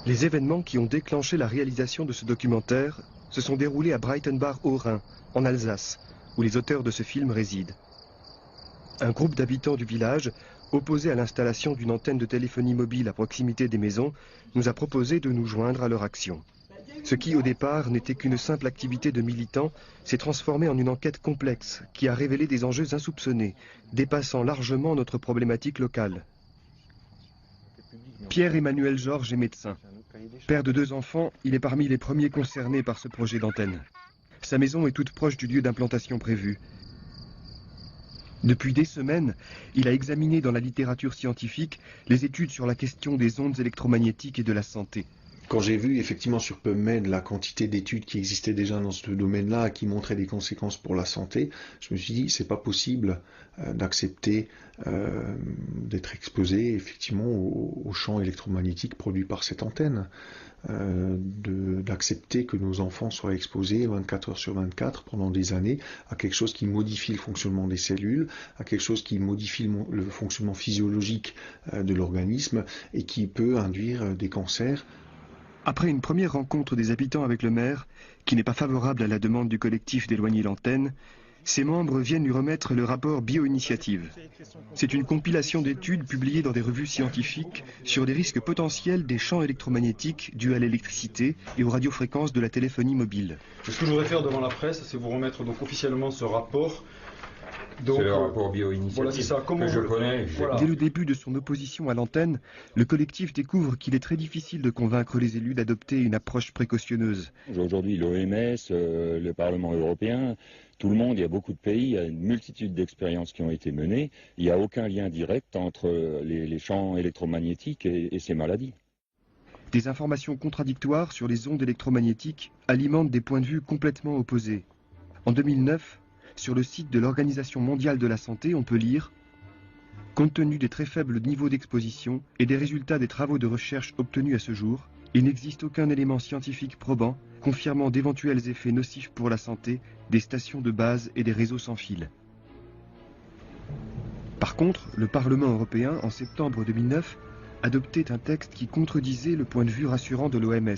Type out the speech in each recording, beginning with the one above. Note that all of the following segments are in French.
Les événements qui ont déclenché la réalisation de ce documentaire se sont déroulés à Breitenbach au Rhin, en Alsace, où les auteurs de ce film résident. Un groupe d'habitants du village, opposé à l'installation d'une antenne de téléphonie mobile à proximité des maisons, nous a proposé de nous joindre à leur action. Ce qui, au départ, n'était qu'une simple activité de militants, s'est transformé en une enquête complexe qui a révélé des enjeux insoupçonnés, dépassant largement notre problématique locale. Pierre-Emmanuel Georges est médecin. Père de 2 enfants, il est parmi les premiers concernés par ce projet d'antenne. Sa maison est toute proche du lieu d'implantation prévu. Depuis des semaines, il a examiné dans la littérature scientifique les études sur la question des ondes électromagnétiques et de la santé. Quand j'ai vu effectivement sur PubMed la quantité d'études qui existaient déjà dans ce domaine-là, qui montraient des conséquences pour la santé, je me suis dit c'est pas possible d'accepter d'être exposé effectivement aux champs électromagnétiques produits par cette antenne, d'accepter que nos enfants soient exposés 24 heures sur 24 pendant des années à quelque chose qui modifie le fonctionnement des cellules, à quelque chose qui modifie le fonctionnement physiologique de l'organisme et qui peut induire des cancers. Après une première rencontre des habitants avec le maire, qui n'est pas favorable à la demande du collectif d'éloigner l'antenne, ses membres viennent lui remettre le rapport Bioinitiative. C'est une compilation d'études publiées dans des revues scientifiques sur les risques potentiels des champs électromagnétiques dus à l'électricité et aux radiofréquences de la téléphonie mobile. Ce que je voudrais faire devant la presse, c'est vous remettre donc officiellement ce rapport. C'est le rapport Bioinitiative voilà, c'est ça. Que je connais. Voilà. Dès le début de son opposition à l'antenne, le collectif découvre qu'il est très difficile de convaincre les élus d'adopter une approche précautionneuse. Aujourd'hui, l'OMS, le Parlement européen, tout le monde, il y a beaucoup de pays, il y a une multitude d'expériences qui ont été menées. Il n'y a aucun lien direct entre les champs électromagnétiques et ces maladies. Des informations contradictoires sur les ondes électromagnétiques alimentent des points de vue complètement opposés. En 2009, sur le site de l'Organisation mondiale de la santé, on peut lire « Compte tenu des très faibles niveaux d'exposition et des résultats des travaux de recherche obtenus à ce jour, il n'existe aucun élément scientifique probant confirmant d'éventuels effets nocifs pour la santé des stations de base et des réseaux sans fil. » Par contre, le Parlement européen, en septembre 2009, adoptait un texte qui contredisait le point de vue rassurant de l'OMS.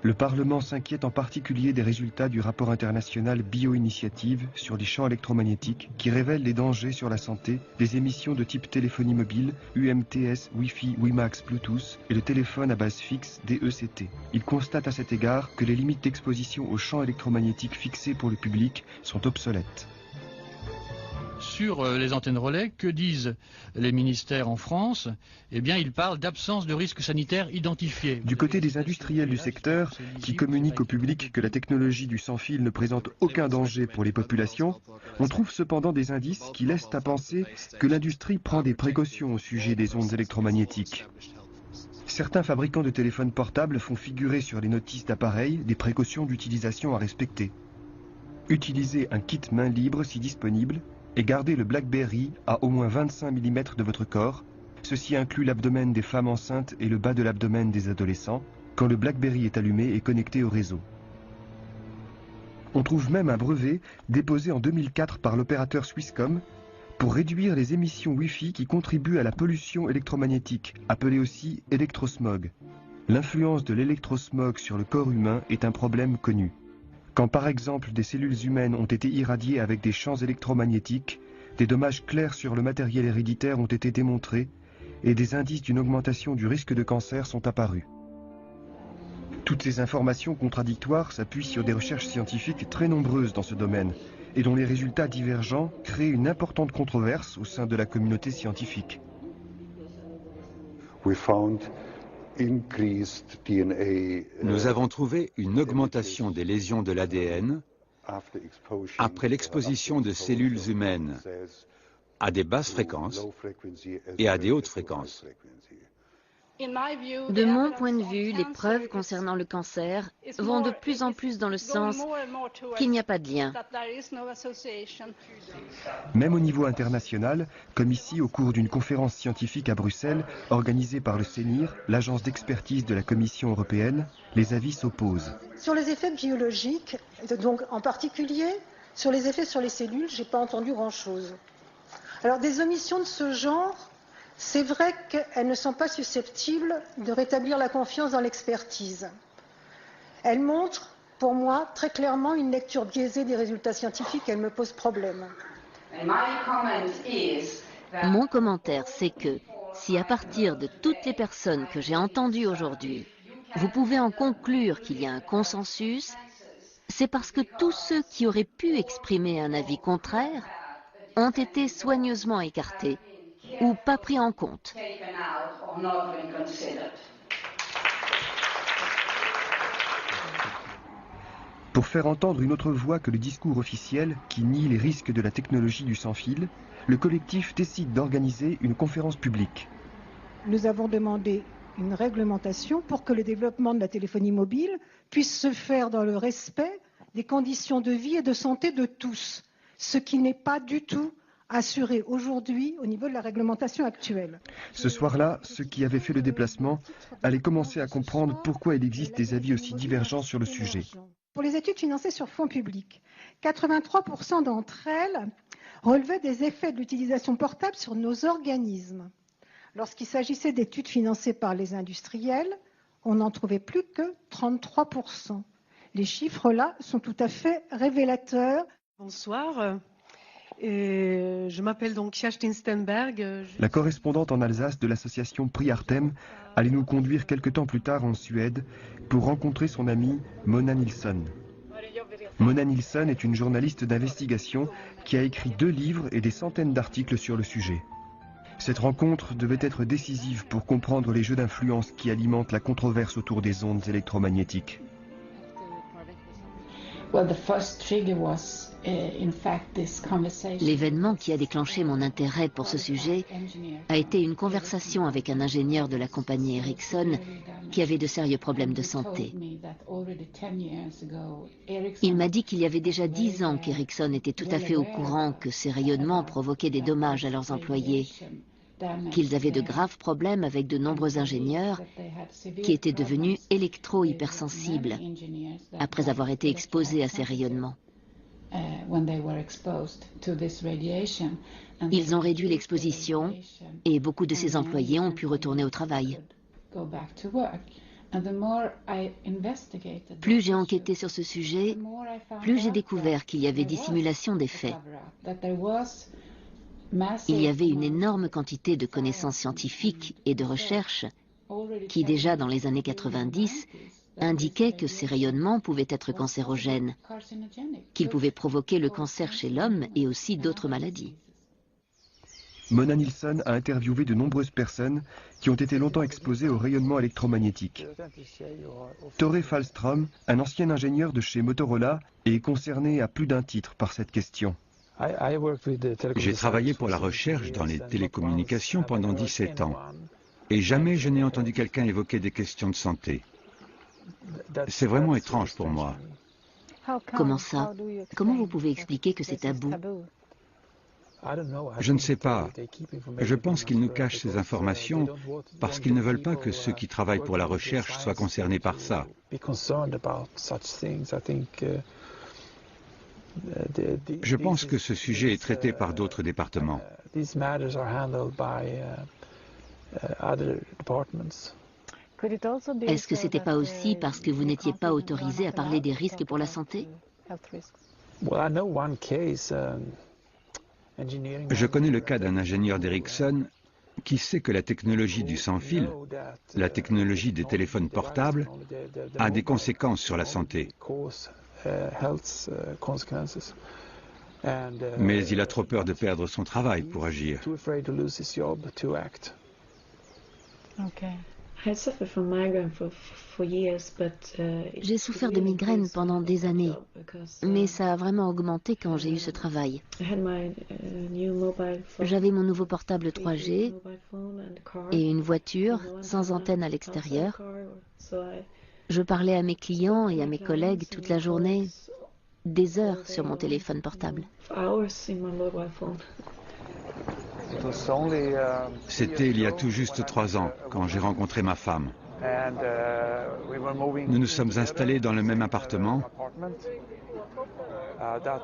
Le Parlement s'inquiète en particulier des résultats du rapport international Bioinitiative sur les champs électromagnétiques qui révèle les dangers sur la santé des émissions de type téléphonie mobile, UMTS, Wi-Fi, WiMAX, Bluetooth et le téléphone à base fixe, DECT. Il constate à cet égard que les limites d'exposition aux champs électromagnétiques fixées pour le public sont obsolètes. Sur les antennes relais, que disent les ministères en France? Eh bien, ils parlent d'absence de risque sanitaire identifié. Du côté des industriels du secteur, qui communiquent au public que la technologie du sans-fil ne présente aucun danger pour les populations, on trouve cependant des indices qui laissent à penser que l'industrie prend des précautions au sujet des ondes électromagnétiques. Certains fabricants de téléphones portables font figurer sur les notices d'appareils des précautions d'utilisation à respecter. Utilisez un kit main libre si disponible, et gardez le BlackBerry à au moins 25 mm de votre corps. Ceci inclut l'abdomen des femmes enceintes et le bas de l'abdomen des adolescents, quand le BlackBerry est allumé et connecté au réseau. On trouve même un brevet déposé en 2004 par l'opérateur Swisscom pour réduire les émissions Wi-Fi qui contribuent à la pollution électromagnétique, appelée aussi électrosmog. L'influence de l'électrosmog sur le corps humain est un problème connu. Quand par exemple des cellules humaines ont été irradiées avec des champs électromagnétiques, des dommages clairs sur le matériel héréditaire ont été démontrés et des indices d'une augmentation du risque de cancer sont apparus. Toutes ces informations contradictoires s'appuient sur des recherches scientifiques très nombreuses dans ce domaine et dont les résultats divergents créent une importante controverse au sein de la communauté scientifique. Nous avons trouvé une augmentation des lésions de l'ADN après l'exposition de cellules humaines à des basses fréquences et à des hautes fréquences. De mon point de vue, les preuves concernant le cancer vont de plus en plus dans le sens qu'il n'y a pas de lien. Même au niveau international, comme ici au cours d'une conférence scientifique à Bruxelles, organisée par le CENIR, l'agence d'expertise de la Commission européenne, les avis s'opposent. Sur les effets biologiques, donc en particulier sur les effets sur les cellules, je n'ai pas entendu grand-chose. Alors des omissions de ce genre, C'est vrai qu'elles ne sont pas susceptibles de rétablir la confiance dans l'expertise. Elles montrent, pour moi, très clairement une lecture biaisée des résultats scientifiques. Elles me posent problème. Mon commentaire, c'est que si à partir de toutes les personnes que j'ai entendues aujourd'hui, vous pouvez en conclure qu'il y a un consensus, c'est parce que tous ceux qui auraient pu exprimer un avis contraire ont été soigneusement écartés ou pas pris en compte. Pour faire entendre une autre voix que le discours officiel qui nie les risques de la technologie du sans-fil, le collectif décide d'organiser une conférence publique. Nous avons demandé une réglementation pour que le développement de la téléphonie mobile puisse se faire dans le respect des conditions de vie et de santé de tous, ce qui n'est pas du tout assuré aujourd'hui au niveau de la réglementation actuelle. Ce soir-là, ceux qui avaient fait le déplacement allaient commencer à comprendre pourquoi il existe des avis aussi divergents sur le sujet. Pour les études financées sur fonds publics, 83% d'entre elles relevaient des effets de l'utilisation portable sur nos organismes. Lorsqu'il s'agissait d'études financées par les industriels, on n'en trouvait plus que 33%. Les chiffres là sont tout à fait révélateurs. Bonsoir, je m'appelle donc Kerstin Stenberg. La correspondante en Alsace de l'association Prix Artem allait nous conduire quelque temps plus tard en Suède pour rencontrer son amie Mona Nilsson. Mona Nilsson est une journaliste d'investigation qui a écrit 2 livres et des centaines d'articles sur le sujet. Cette rencontre devait être décisive pour comprendre les jeux d'influence qui alimentent la controverse autour des ondes électromagnétiques. L'événement qui a déclenché mon intérêt pour ce sujet a été une conversation avec un ingénieur de la compagnie Ericsson qui avait de sérieux problèmes de santé. Il m'a dit qu'il y avait déjà 10 ans qu'Ericsson était tout à fait au courant que ces rayonnements provoquaient des dommages à leurs employés, qu'ils avaient de graves problèmes avec de nombreux ingénieurs qui étaient devenus électro-hypersensibles après avoir été exposés à ces rayonnements. Ils ont réduit l'exposition et beaucoup de ces employés ont pu retourner au travail. Plus j'ai enquêté sur ce sujet, plus j'ai découvert qu'il y avait dissimulation des faits. Il y avait une énorme quantité de connaissances scientifiques et de recherches qui, déjà dans les années 90, indiquaient que ces rayonnements pouvaient être cancérogènes, qu'ils pouvaient provoquer le cancer chez l'homme et aussi d'autres maladies. Mona Nilsson a interviewé de nombreuses personnes qui ont été longtemps exposées au rayonnement électromagnétique. Tore Fallström, un ancien ingénieur de chez Motorola, est concerné à plus d'un titre par cette question. J'ai travaillé pour la recherche dans les télécommunications pendant 17 ans et jamais je n'ai entendu quelqu'un évoquer des questions de santé. C'est vraiment étrange pour moi. Comment ça? Comment vous pouvez expliquer que c'est tabou? Je ne sais pas. Je pense qu'ils nous cachent ces informations parce qu'ils ne veulent pas que ceux qui travaillent pour la recherche soient concernés par ça. Je pense que ce sujet est traité par d'autres départements. Est-ce que c'était pas aussi parce que vous n'étiez pas autorisé à parler des risques pour la santé? Je connais le cas d'un ingénieur d'Ericsson qui sait que la technologie du sans-fil, la technologie des téléphones portables, a des conséquences sur la santé. Mais il a trop peur de perdre son travail pour agir. J'ai souffert de migraines pendant des années, mais ça a vraiment augmenté quand j'ai eu ce travail. J'avais mon nouveau portable 3G et une voiture sans antenne à l'extérieur. Je parlais à mes clients et à mes collègues toute la journée, des heures sur mon téléphone portable. C'était il y a tout juste 3 ans, quand j'ai rencontré ma femme. Nous nous sommes installés dans le même appartement.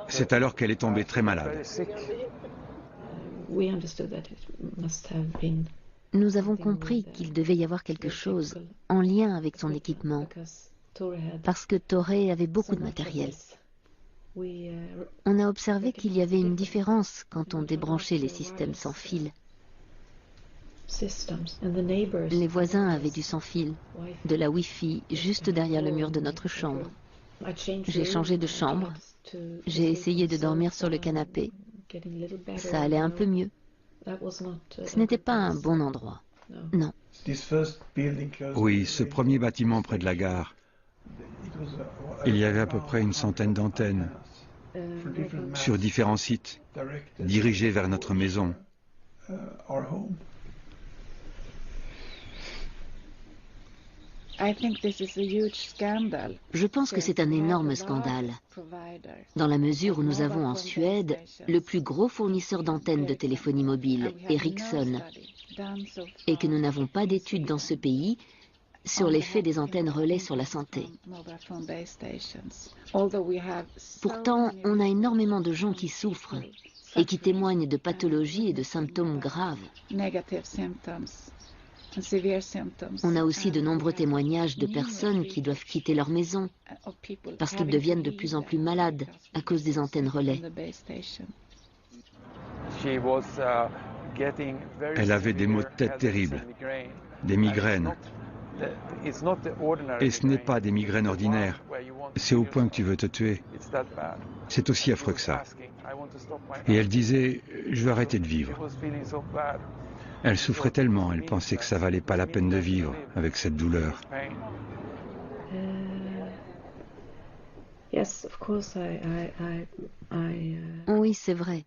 C'est alors qu'elle est tombée très malade. Nous avons compris qu'il devait y avoir quelque chose en lien avec son équipement, parce que Toray avait beaucoup de matériel. On a observé qu'il y avait une différence quand on débranchait les systèmes sans fil. Les voisins avaient du sans fil, de la Wi-Fi, juste derrière le mur de notre chambre. J'ai changé de chambre, j'ai essayé de dormir sur le canapé. Ça allait un peu mieux. Ce n'était pas un bon endroit. Non. Oui, ce premier bâtiment près de la gare. Il y avait à peu près une centaine d'antennes sur différents sites, dirigées vers notre maison. Je pense que c'est un énorme scandale, dans la mesure où nous avons en Suède le plus gros fournisseur d'antennes de téléphonie mobile, Ericsson, et que nous n'avons pas d'études dans ce pays sur l'effet des antennes relais sur la santé. Pourtant, on a énormément de gens qui souffrent et qui témoignent de pathologies et de symptômes graves. On a aussi de nombreux témoignages de personnes qui doivent quitter leur maison parce qu'ils deviennent de plus en plus malades à cause des antennes relais. Elle avait des maux de tête terribles, des migraines. Et ce n'est pas des migraines ordinaires. C'est au point que tu veux te tuer. C'est aussi affreux que ça. Et elle disait, je vais arrêter de vivre. Elle souffrait tellement, elle pensait que ça valait pas la peine de vivre avec cette douleur. Oui, c'est vrai.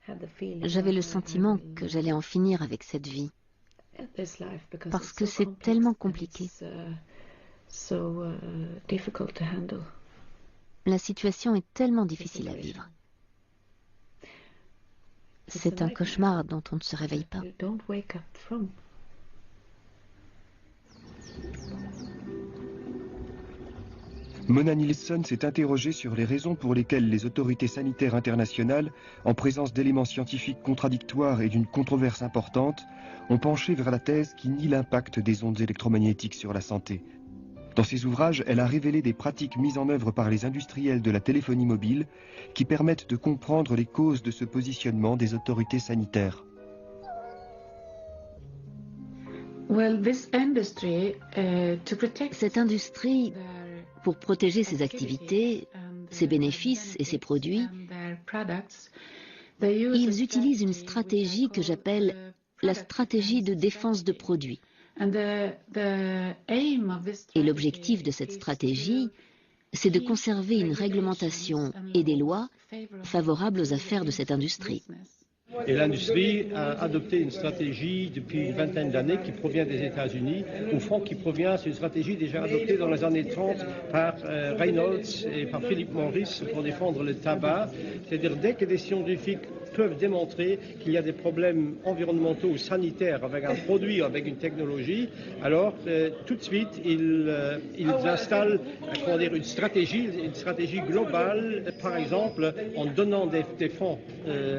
J'avais le sentiment que j'allais en finir avec cette vie. Parce que c'est tellement compliqué. La situation est tellement difficile à vivre. C'est un cauchemar dont on ne se réveille pas. Mona Nilsson s'est interrogée sur les raisons pour lesquelles les autorités sanitaires internationales, en présence d'éléments scientifiques contradictoires et d'une controverse importante, ont penché vers la thèse qui nie l'impact des ondes électromagnétiques sur la santé. Dans ses ouvrages, elle a révélé des pratiques mises en œuvre par les industriels de la téléphonie mobile qui permettent de comprendre les causes de ce positionnement des autorités sanitaires. Cette industrie, pour protéger ses activités, ses bénéfices et ses produits, ils utilisent une stratégie que j'appelle la stratégie de défense de produits. Et l'objectif de cette stratégie, c'est de conserver une réglementation et des lois favorables aux affaires de cette industrie. Et l'industrie a adopté une stratégie depuis une vingtaine d'années qui provient des États-Unis, au fond qui provient, c'est une stratégie déjà adoptée dans les années 30 par Reynolds et par Philip Morris pour défendre le tabac. C'est-à-dire dès que des scientifiques peuvent démontrer qu'il y a des problèmes environnementaux ou sanitaires avec un produit, avec une technologie, alors tout de suite ils installent une stratégie globale, par exemple en donnant des fonds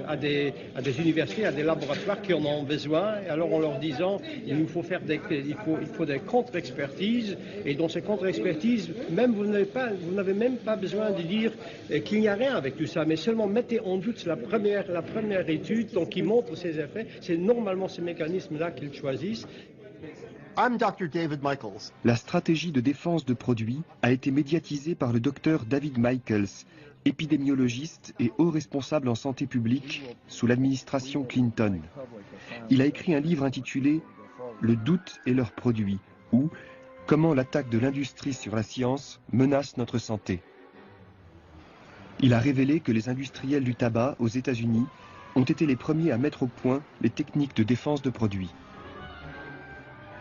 à des universités, à des laboratoires qui en ont besoin, et alors en leur disant il faut des contre-expertises, et dans ces contre-expertises, même vous n'avez même pas besoin de dire qu'il n'y a rien avec tout ça, mais seulement mettez en doute la première étude donc, qui montre ses effets. C'est normalement ce mécanisme-là qu'ils choisissent. I'm Dr. David Michaels. La stratégie de défense de produits a été médiatisée par le docteur David Michaels, épidémiologiste et haut responsable en santé publique sous l'administration Clinton. Il a écrit un livre intitulé « Le doute et leurs produits » ou « Comment l'attaque de l'industrie sur la science menace notre santé ». Il a révélé que les industriels du tabac aux États-Unis ont été les premiers à mettre au point les techniques de défense de produits.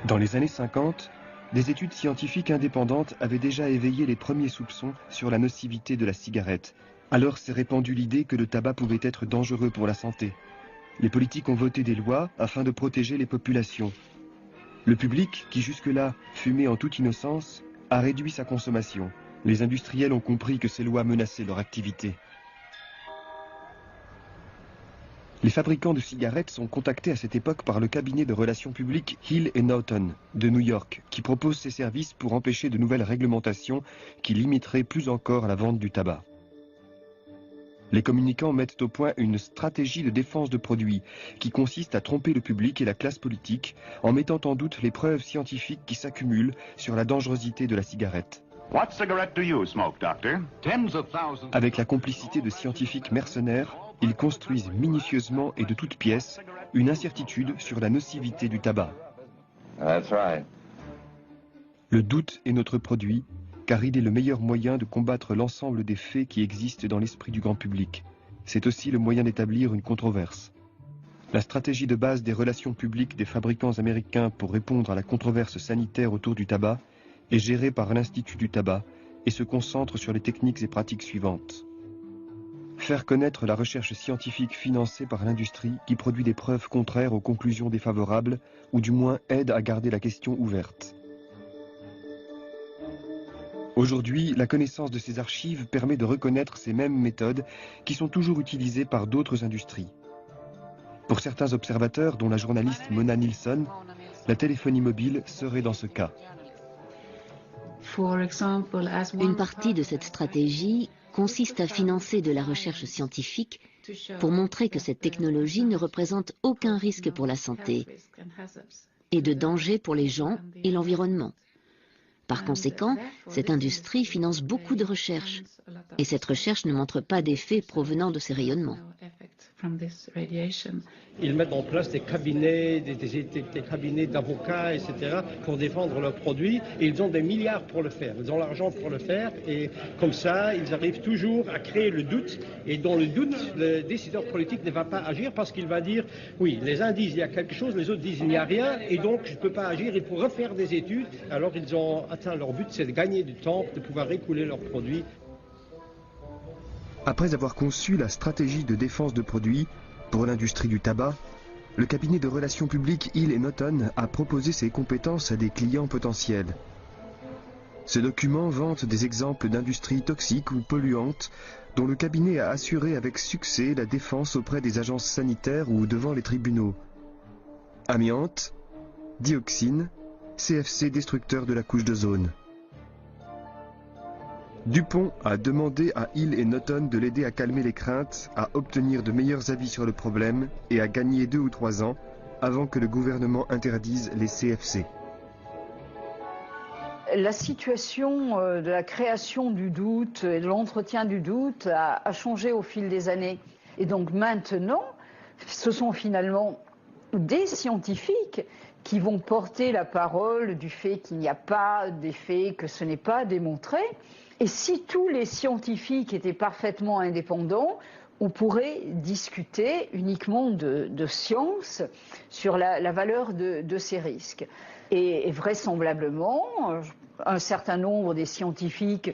Dans les années 50, des études scientifiques indépendantes avaient déjà éveillé les premiers soupçons sur la nocivité de la cigarette. Alors s'est répandue l'idée que le tabac pouvait être dangereux pour la santé. Les politiques ont voté des lois afin de protéger les populations. Le public, qui jusque-là fumait en toute innocence, a réduit sa consommation. Les industriels ont compris que ces lois menaçaient leur activité. Les fabricants de cigarettes sont contactés à cette époque par le cabinet de relations publiques Hill & Knowlton de New York, qui propose ses services pour empêcher de nouvelles réglementations qui limiteraient plus encore la vente du tabac. Les communicants mettent au point une stratégie de défense de produits qui consiste à tromper le public et la classe politique en mettant en doute les preuves scientifiques qui s'accumulent sur la dangerosité de la cigarette. Avec la complicité de scientifiques mercenaires, ils construisent minutieusement et de toutes pièces une incertitude sur la nocivité du tabac. Le doute est notre produit, car il est le meilleur moyen de combattre l'ensemble des faits qui existent dans l'esprit du grand public. C'est aussi le moyen d'établir une controverse. La stratégie de base des relations publiques des fabricants américains pour répondre à la controverse sanitaire autour du tabac est gérée par l'Institut du tabac et se concentre sur les techniques et pratiques suivantes. Faire connaître la recherche scientifique financée par l'industrie qui produit des preuves contraires aux conclusions défavorables ou du moins aide à garder la question ouverte. Aujourd'hui, la connaissance de ces archives permet de reconnaître ces mêmes méthodes qui sont toujours utilisées par d'autres industries. Pour certains observateurs, dont la journaliste Mona Nilsson, la téléphonie mobile serait dans ce cas. Une partie de cette stratégie consiste à financer de la recherche scientifique pour montrer que cette technologie ne représente aucun risque pour la santé et de danger pour les gens et l'environnement. Par conséquent, cette industrie finance beaucoup de recherche et cette recherche ne montre pas d'effets provenant de ces rayonnements. Ils mettent en place des cabinets, des cabinets d'avocats, etc. pour défendre leurs produits et ils ont des milliards pour le faire. Ils ont l'argent pour le faire et comme ça, ils arrivent toujours à créer le doute et dans le doute, le décideur politique ne va pas agir parce qu'il va dire oui, les uns disent il y a quelque chose, les autres disent il n'y a rien et donc je ne peux pas agir, il faut refaire des études. Alors ils ont atteint leur but, c'est de gagner du temps, de pouvoir écouler leurs produits. Après avoir conçu la stratégie de défense de produits pour l'industrie du tabac, le cabinet de relations publiques Hill & Knowlton a proposé ses compétences à des clients potentiels. Ce document vante des exemples d'industries toxiques ou polluantes dont le cabinet a assuré avec succès la défense auprès des agences sanitaires ou devant les tribunaux. Amiante, dioxine, CFC destructeur de la couche d'ozone. Dupont a demandé à Hill & Knowlton de l'aider à calmer les craintes, à obtenir de meilleurs avis sur le problème et à gagner 2 ou 3 ans avant que le gouvernement interdise les CFC. La situation de la création du doute et de l'entretien du doute a changé au fil des années. Et donc maintenant, ce sont finalement des scientifiques qui vont porter la parole du fait qu'il n'y a pas d'effet, que ce n'est pas démontré. Et si tous les scientifiques étaient parfaitement indépendants, on pourrait discuter uniquement de science sur la valeur de ces risques. Et vraisemblablement, un certain nombre des scientifiques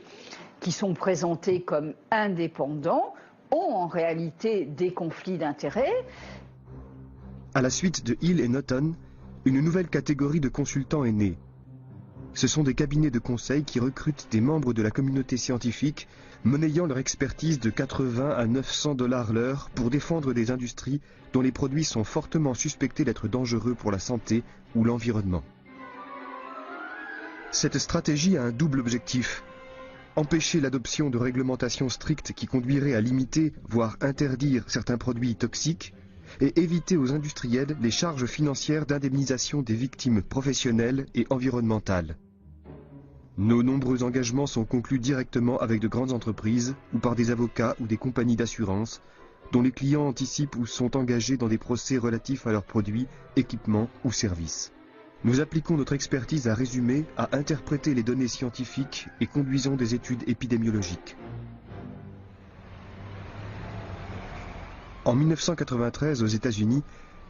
qui sont présentés comme indépendants ont en réalité des conflits d'intérêts. À la suite de Hill & Knowlton, une nouvelle catégorie de consultants est née. Ce sont des cabinets de conseil qui recrutent des membres de la communauté scientifique, monnayant leur expertise de 80 à 900 $ l'heure pour défendre des industries dont les produits sont fortement suspectés d'être dangereux pour la santé ou l'environnement. Cette stratégie a un double objectif. Empêcher l'adoption de réglementations strictes qui conduiraient à limiter, voire interdire certains produits toxiques, et éviter aux industriels les charges financières d'indemnisation des victimes professionnelles et environnementales. Nos nombreux engagements sont conclus directement avec de grandes entreprises ou par des avocats ou des compagnies d'assurance dont les clients anticipent ou sont engagés dans des procès relatifs à leurs produits, équipements ou services. Nous appliquons notre expertise à résumer, à interpréter les données scientifiques et conduisons des études épidémiologiques. En 1993, aux États-Unis,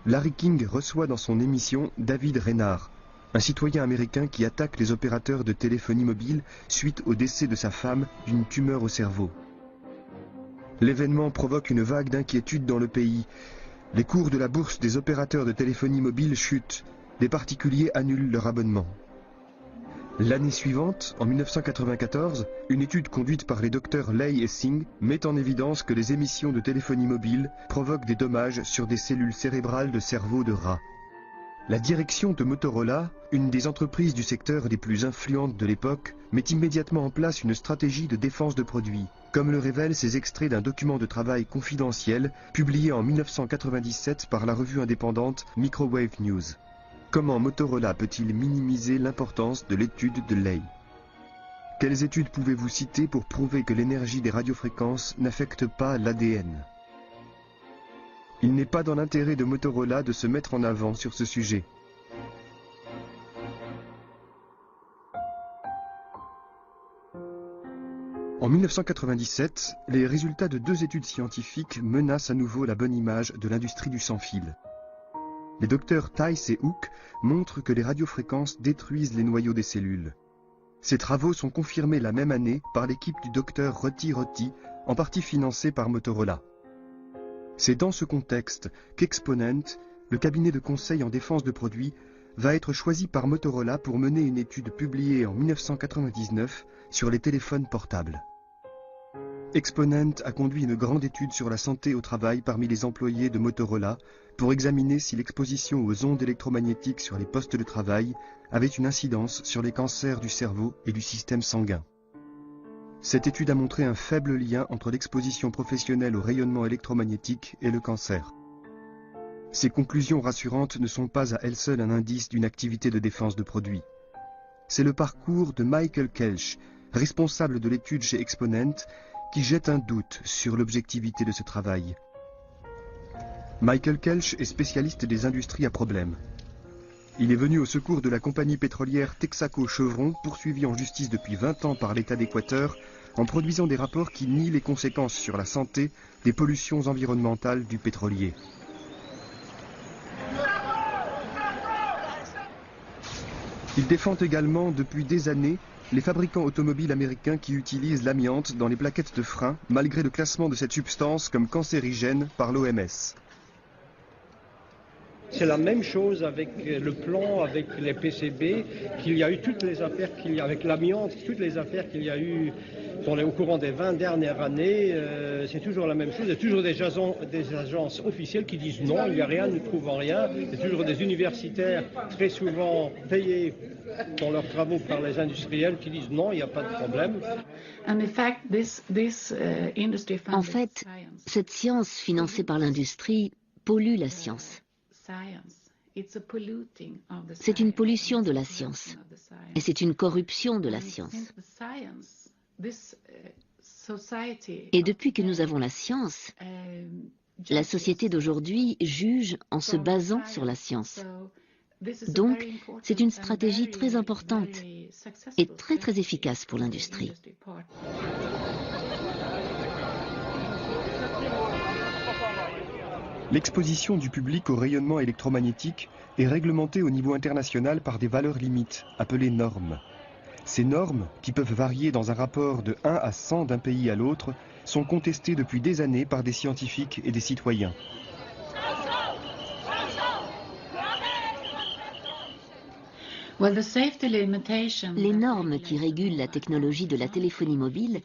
Larry King reçoit dans son émission David Reynard, un citoyen américain qui attaque les opérateurs de téléphonie mobile suite au décès de sa femme d'une tumeur au cerveau. L'événement provoque une vague d'inquiétude dans le pays. Les cours de la bourse des opérateurs de téléphonie mobile chutent. Les particuliers annulent leur abonnement. L'année suivante, en 1994, une étude conduite par les docteurs Lay et Singh met en évidence que les émissions de téléphonie mobile provoquent des dommages sur des cellules cérébrales de cerveau de rat. La direction de Motorola, une des entreprises du secteur les plus influentes de l'époque, met immédiatement en place une stratégie de défense de produits, comme le révèlent ces extraits d'un document de travail confidentiel publié en 1997 par la revue indépendante Microwave News. Comment Motorola peut-il minimiser l'importance de l'étude de Lay? Quelles études pouvez-vous citer pour prouver que l'énergie des radiofréquences n'affecte pas l'ADN? Il n'est pas dans l'intérêt de Motorola de se mettre en avant sur ce sujet. En 1997, les résultats de 2 études scientifiques menacent à nouveau la bonne image de l'industrie du sans-fil. Les docteurs Tice et Hook montrent que les radiofréquences détruisent les noyaux des cellules. Ces travaux sont confirmés la même année par l'équipe du docteur Roti Roti, en partie financée par Motorola. C'est dans ce contexte qu'Exponent, le cabinet de conseil en défense de produits, va être choisi par Motorola pour mener une étude publiée en 1999 sur les téléphones portables. Exponent a conduit une grande étude sur la santé au travail parmi les employés de Motorola pour examiner si l'exposition aux ondes électromagnétiques sur les postes de travail avait une incidence sur les cancers du cerveau et du système sanguin. Cette étude a montré un faible lien entre l'exposition professionnelle au rayonnement électromagnétique et le cancer. Ces conclusions rassurantes ne sont pas à elles seules un indice d'une activité de défense de produits. C'est le parcours de Michael Kelch, responsable de l'étude chez Exponent, qui jette un doute sur l'objectivité de ce travail. Michael Kelch est spécialiste des industries à problème. Il est venu au secours de la compagnie pétrolière Texaco Chevron, poursuivie en justice depuis 20 ans par l'État d'Équateur, en produisant des rapports qui nient les conséquences sur la santé des pollutions environnementales du pétrolier. Il défend également depuis des années les fabricants automobiles américains qui utilisent l'amiante dans les plaquettes de frein, malgré le classement de cette substance comme cancérigène par l'OMS. C'est la même chose avec le plomb, avec les PCB, qu'il y a eu toutes les affaires qu'il y a avec l'amiante, toutes les affaires qu'il y a eu au courant des 20 dernières années, c'est toujours la même chose. Il y a toujours des agences officielles qui disent non, il n'y a rien, nous ne trouvons rien. Il y a toujours des universitaires très souvent payés pour leurs travaux par les industriels qui disent non, il n'y a pas de problème. En fait, cette science financée par l'industrie pollue la science. C'est une pollution de la science et c'est une corruption de la science. Et depuis que nous avons la science, la société d'aujourd'hui juge en se basant sur la science. Donc, c'est une stratégie très importante et très très efficace pour l'industrie. L'exposition du public au rayonnement électromagnétique est réglementée au niveau international par des valeurs limites, appelées normes. Ces normes, qui peuvent varier dans un rapport de 1 à 100 d'un pays à l'autre, sont contestées depuis des années par des scientifiques et des citoyens. Les normes qui régulent la technologie de la téléphonie mobile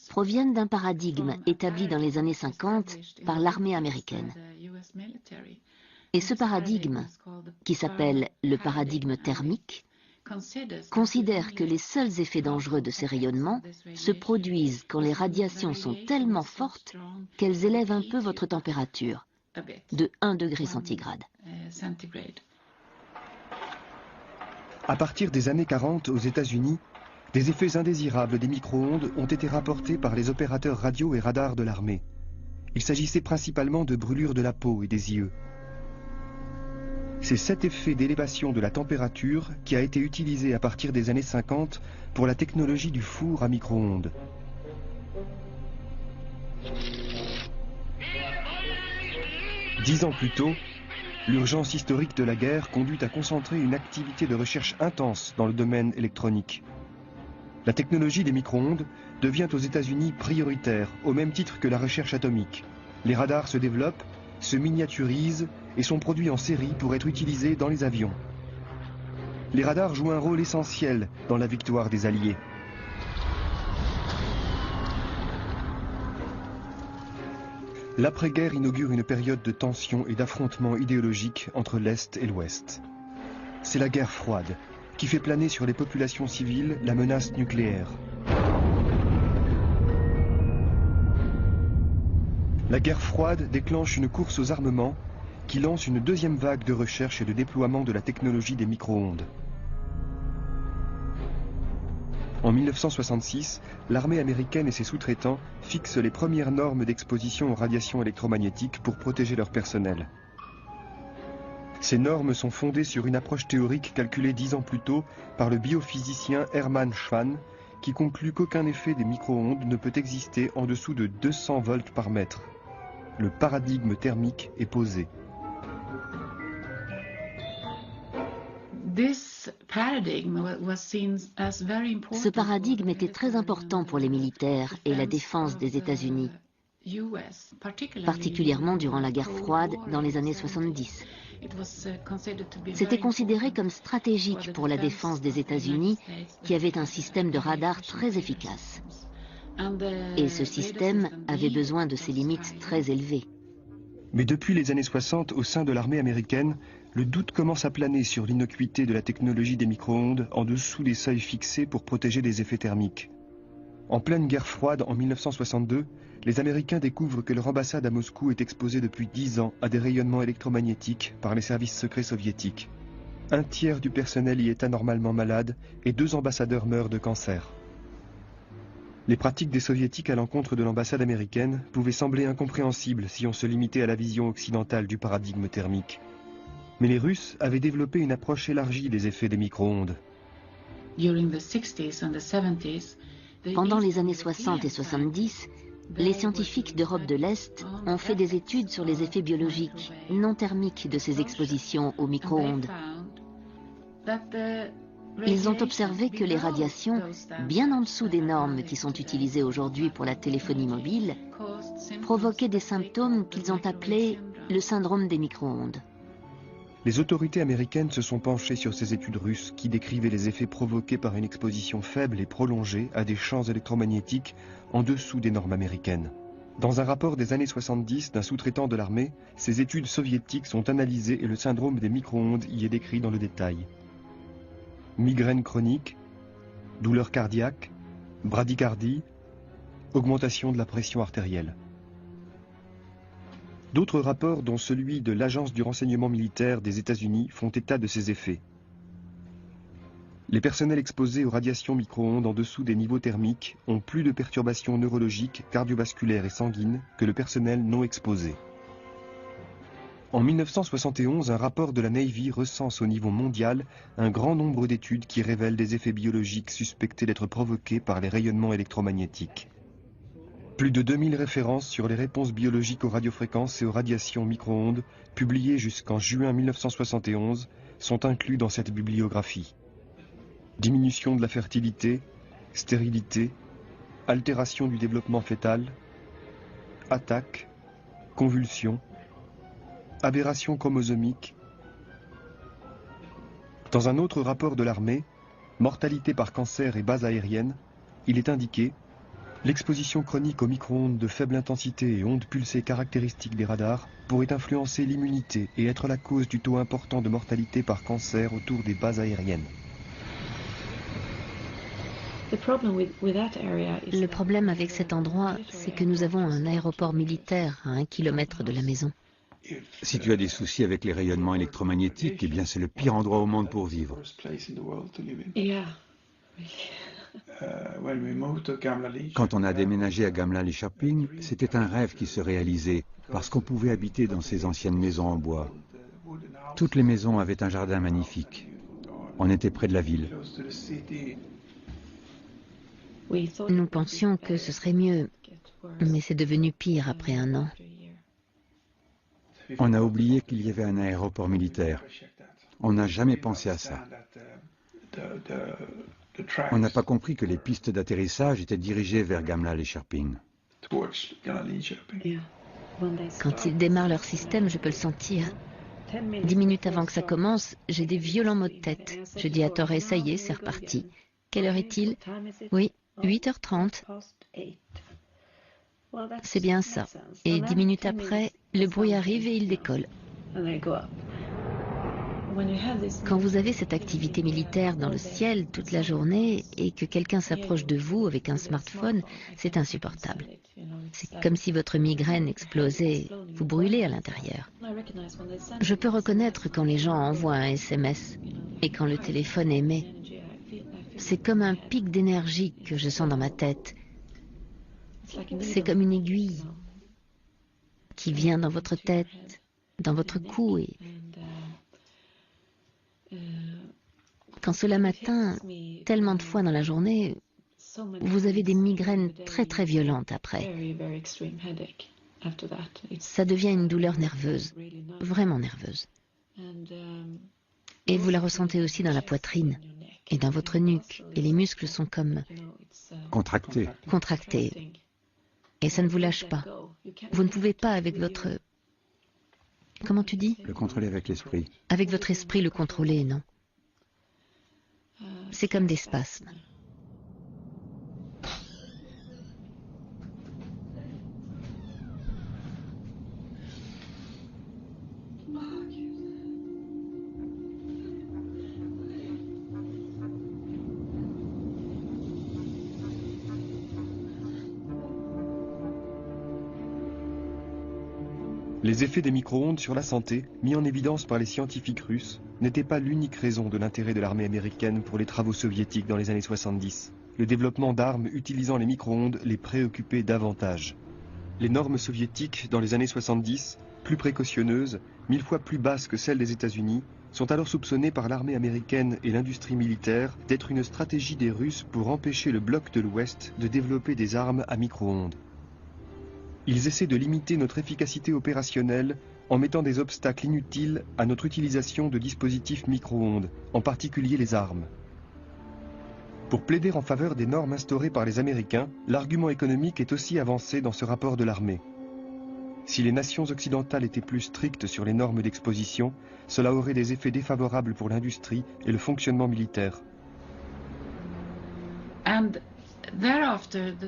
proviennent d'un paradigme établi dans les années 50 par l'armée américaine. Et ce paradigme, qui s'appelle le paradigme thermique, considère que les seuls effets dangereux de ces rayonnements se produisent quand les radiations sont tellement fortes qu'elles élèvent un peu votre température, de 1 degré centigrade. À partir des années 40 aux États-Unis, des effets indésirables des micro-ondes ont été rapportés par les opérateurs radio et radars de l'armée. Il s'agissait principalement de brûlures de la peau et des yeux. C'est cet effet d'élévation de la température qui a été utilisé à partir des années 50 pour la technologie du four à micro-ondes. Dix ans plus tôt, l'urgence historique de la guerre conduit à concentrer une activité de recherche intense dans le domaine électronique. La technologie des micro-ondes devient aux États-Unis prioritaire, au même titre que la recherche atomique. Les radars se développent, se miniaturisent et sont produits en série pour être utilisés dans les avions. Les radars jouent un rôle essentiel dans la victoire des Alliés. L'après-guerre inaugure une période de tension et d'affrontements idéologiques entre l'Est et l'Ouest. C'est la guerre froide, qui fait planer sur les populations civiles la menace nucléaire. La guerre froide déclenche une course aux armements qui lance une deuxième vague de recherche et de déploiement de la technologie des micro-ondes. En 1966, l'armée américaine et ses sous-traitants fixent les premières normes d'exposition aux radiations électromagnétiques pour protéger leur personnel. Ces normes sont fondées sur une approche théorique calculée 10 ans plus tôt par le biophysicien Hermann Schwann, qui conclut qu'aucun effet des micro-ondes ne peut exister en dessous de 200 volts par mètre. Le paradigme thermique est posé. Ce paradigme était très important pour les militaires et la défense des États-Unis, particulièrement durant la guerre froide dans les années 70. C'était considéré comme stratégique pour la défense des États-Unis, qui avait un système de radar très efficace. Et ce système avait besoin de ses limites très élevées. Mais depuis les années 60, au sein de l'armée américaine, le doute commence à planer sur l'innocuité de la technologie des micro-ondes en dessous des seuils fixés pour protéger des effets thermiques. En pleine guerre froide en 1962, les Américains découvrent que leur ambassade à Moscou est exposée depuis 10 ans à des rayonnements électromagnétiques par les services secrets soviétiques. Un tiers du personnel y est anormalement malade et 2 ambassadeurs meurent de cancer. Les pratiques des soviétiques à l'encontre de l'ambassade américaine pouvaient sembler incompréhensibles si on se limitait à la vision occidentale du paradigme thermique. Mais les Russes avaient développé une approche élargie des effets des micro-ondes. Pendant les années 60 et 70, les scientifiques d'Europe de l'Est ont fait des études sur les effets biologiques non thermiques de ces expositions aux micro-ondes. Ils ont observé que les radiations, bien en dessous des normes qui sont utilisées aujourd'hui pour la téléphonie mobile, provoquaient des symptômes qu'ils ont appelés le syndrome des micro-ondes. Les autorités américaines se sont penchées sur ces études russes qui décrivaient les effets provoqués par une exposition faible et prolongée à des champs électromagnétiques en dessous des normes américaines. Dans un rapport des années 70 d'un sous-traitant de l'armée, ces études soviétiques sont analysées et le syndrome des micro-ondes y est décrit dans le détail. Migraine chronique, douleur cardiaque, bradycardie, augmentation de la pression artérielle. D'autres rapports, dont celui de l'Agence du renseignement militaire des États-Unis, font état de ces effets. Les personnels exposés aux radiations micro-ondes en dessous des niveaux thermiques ont plus de perturbations neurologiques, cardiovasculaires et sanguines que le personnel non exposé. En 1971, un rapport de la Navy recense au niveau mondial un grand nombre d'études qui révèlent des effets biologiques suspectés d'être provoqués par les rayonnements électromagnétiques. Plus de 2000 références sur les réponses biologiques aux radiofréquences et aux radiations micro-ondes, publiées jusqu'en juin 1971, sont inclus dans cette bibliographie. Diminution de la fertilité, stérilité, altération du développement fœtal, attaque, convulsions, aberration chromosomique. Dans un autre rapport de l'armée, mortalité par cancer et base aérienne, il est indiqué: l'exposition chronique aux micro-ondes de faible intensité et ondes pulsées caractéristiques des radars pourrait influencer l'immunité et être la cause du taux important de mortalité par cancer autour des bases aériennes. Le problème avec cet endroit, c'est que nous avons un aéroport militaire à 1 kilomètre de la maison. Si tu as des soucis avec les rayonnements électromagnétiques, eh bien c'est le pire endroit au monde pour vivre. Quand on a déménagé à Gamla-Lidköping, c'était un rêve qui se réalisait, parce qu'on pouvait habiter dans ces anciennes maisons en bois. Toutes les maisons avaient un jardin magnifique. On était près de la ville. Nous pensions que ce serait mieux, mais c'est devenu pire après 1 an. On a oublié qu'il y avait un aéroport militaire. On n'a jamais pensé à ça. On n'a pas compris que les pistes d'atterrissage étaient dirigées vers Gamla-Lidköping. Quand ils démarrent leur système, je peux le sentir. 10 minutes avant que ça commence, j'ai des violents maux de tête. Je dis à Torres, ça y est, c'est reparti. Quelle heure est-il? Oui, 8h30. C'est bien ça. Et 10 minutes après, le bruit arrive et il décolle. Quand vous avez cette activité militaire dans le ciel toute la journée et que quelqu'un s'approche de vous avec un smartphone, c'est insupportable. C'est comme si votre migraine explosait, vous brûlez à l'intérieur. Je peux reconnaître quand les gens envoient un SMS et quand le téléphone émet. C'est comme un pic d'énergie que je sens dans ma tête. C'est comme une aiguille qui vient dans votre tête, dans votre cou. Et quand cela m'atteint tellement de fois dans la journée, vous avez des migraines très très violentes après. Ça devient une douleur nerveuse, vraiment nerveuse. Et vous la ressentez aussi dans la poitrine et dans votre nuque. Et les muscles sont comme contractés. Contractés. Et ça ne vous lâche pas. Vous ne pouvez pas avec votre... Comment tu dis? Le contrôler avec l'esprit. Avec votre esprit le contrôler, non. C'est comme des spasmes. Les effets des micro-ondes sur la santé, mis en évidence par les scientifiques russes, n'étaient pas l'unique raison de l'intérêt de l'armée américaine pour les travaux soviétiques dans les années 70. Le développement d'armes utilisant les micro-ondes les préoccupait davantage. Les normes soviétiques dans les années 70, plus précautionneuses, 1000 fois plus basses que celles des États-Unis, sont alors soupçonnées par l'armée américaine et l'industrie militaire d'être une stratégie des Russes pour empêcher le bloc de l'Ouest de développer des armes à micro-ondes. Ils essaient de limiter notre efficacité opérationnelle en mettant des obstacles inutiles à notre utilisation de dispositifs micro-ondes, en particulier les armes. Pour plaider en faveur des normes instaurées par les Américains, l'argument économique est aussi avancé dans ce rapport de l'armée. Si les nations occidentales étaient plus strictes sur les normes d'exposition, cela aurait des effets défavorables pour l'industrie et le fonctionnement militaire.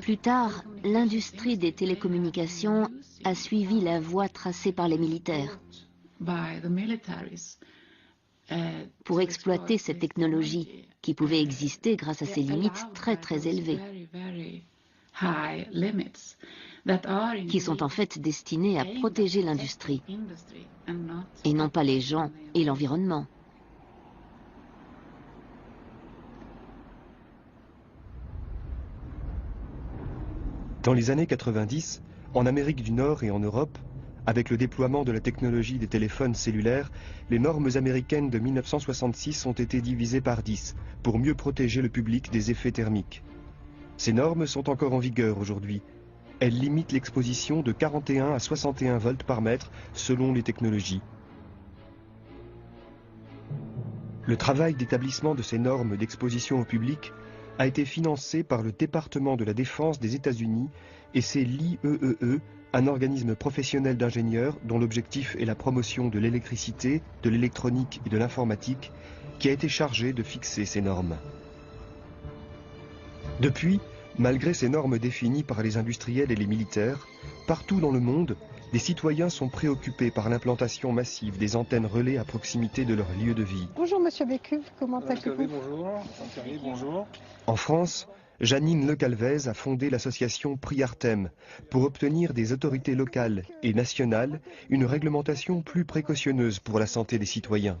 Plus tard, l'industrie des télécommunications a suivi la voie tracée par les militaires pour exploiter cette technologie qui pouvait exister grâce à ses limites très très élevées, qui sont en fait destinées à protéger l'industrie et non pas les gens et l'environnement. Dans les années 90, en Amérique du Nord et en Europe, avec le déploiement de la technologie des téléphones cellulaires, les normes américaines de 1966 ont été divisées par 10 pour mieux protéger le public des effets thermiques. Ces normes sont encore en vigueur aujourd'hui. Elles limitent l'exposition de 41 à 61 volts par mètre selon les technologies. Le travail d'établissement de ces normes d'exposition au public a été financé par le département de la Défense des États-Unis et c'est l'IEEE, un organisme professionnel d'ingénieurs dont l'objectif est la promotion de l'électricité, de l'électronique et de l'informatique, qui a été chargé de fixer ces normes. Depuis, malgré ces normes définies par les industriels et les militaires, partout dans le monde, les citoyens sont préoccupés par l'implantation massive des antennes relais à proximité de leur lieu de vie. Bonjour Monsieur Bécuve, comment allez-vous? Bonjour. En France, Janine Lecalvez a fondé l'association Prix Artem pour obtenir des autorités locales et nationales une réglementation plus précautionneuse pour la santé des citoyens.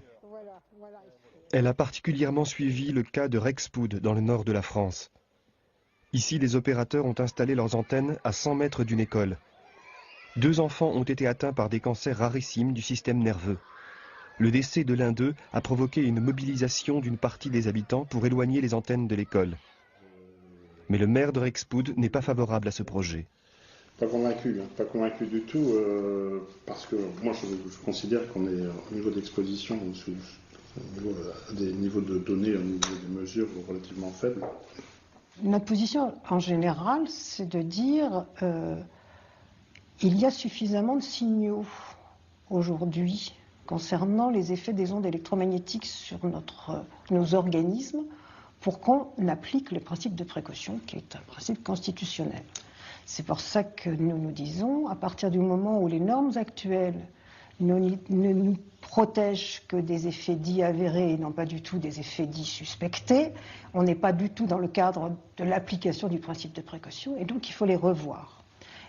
Elle a particulièrement suivi le cas de Rexpood dans le nord de la France. Ici, les opérateurs ont installé leurs antennes à 100 mètres d'une école. 2 enfants ont été atteints par des cancers rarissimes du système nerveux. Le décès de l'un d'eux a provoqué une mobilisation d'une partie des habitants pour éloigner les antennes de l'école. Mais le maire de Rexpood n'est pas favorable à ce projet. Pas convaincu du tout, parce que moi je considère qu'on est au niveau d'exposition, à des niveaux de données, au niveau des mesures relativement faibles. Notre position en général, c'est de dire il y a suffisamment de signaux aujourd'hui concernant les effets des ondes électromagnétiques sur nos organismes pour qu'on applique le principe de précaution qui est un principe constitutionnel. C'est pour ça que nous disons, à partir du moment où les normes actuelles ne nous protègent que des effets dits avérés et non pas du tout des effets dits suspectés, on n'est pas du tout dans le cadre de l'application du principe de précaution et donc il faut les revoir.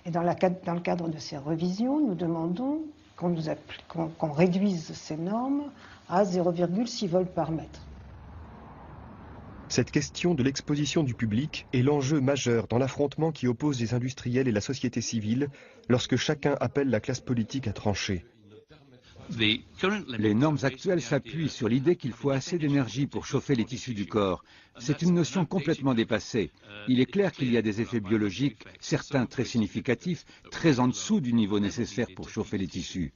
Et dans le cadre de ces revisions, nous demandons qu'on réduise ces normes à 0,6 volts par mètre. Cette question de l'exposition du public est l'enjeu majeur dans l'affrontement qui oppose les industriels et la société civile lorsque chacun appelle la classe politique à trancher. Les normes actuelles s'appuient sur l'idée qu'il faut assez d'énergie pour chauffer les tissus du corps. C'est une notion complètement dépassée. Il est clair qu'il y a des effets biologiques, certains très significatifs, très en dessous du niveau nécessaire pour chauffer les tissus.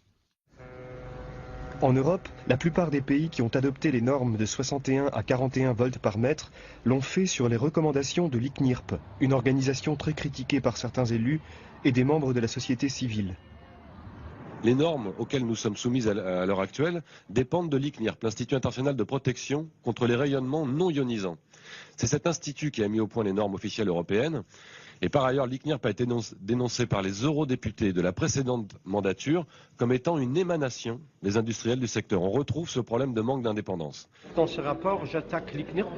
En Europe, la plupart des pays qui ont adopté les normes de 61 à 41 volts par mètre l'ont fait sur les recommandations de l'ICNIRP, une organisation très critiquée par certains élus et des membres de la société civile. Les normes auxquelles nous sommes soumises à l'heure actuelle dépendent de l'ICNIRP, l'Institut international de protection contre les rayonnements non ionisants. C'est cet institut qui a mis au point les normes officielles européennes. Et par ailleurs, l'ICNIRP a été dénoncé par les eurodéputés de la précédente mandature comme étant une émanation des industriels du secteur. On retrouve ce problème de manque d'indépendance. Dans ce rapport, j'attaque l'ICNIRP,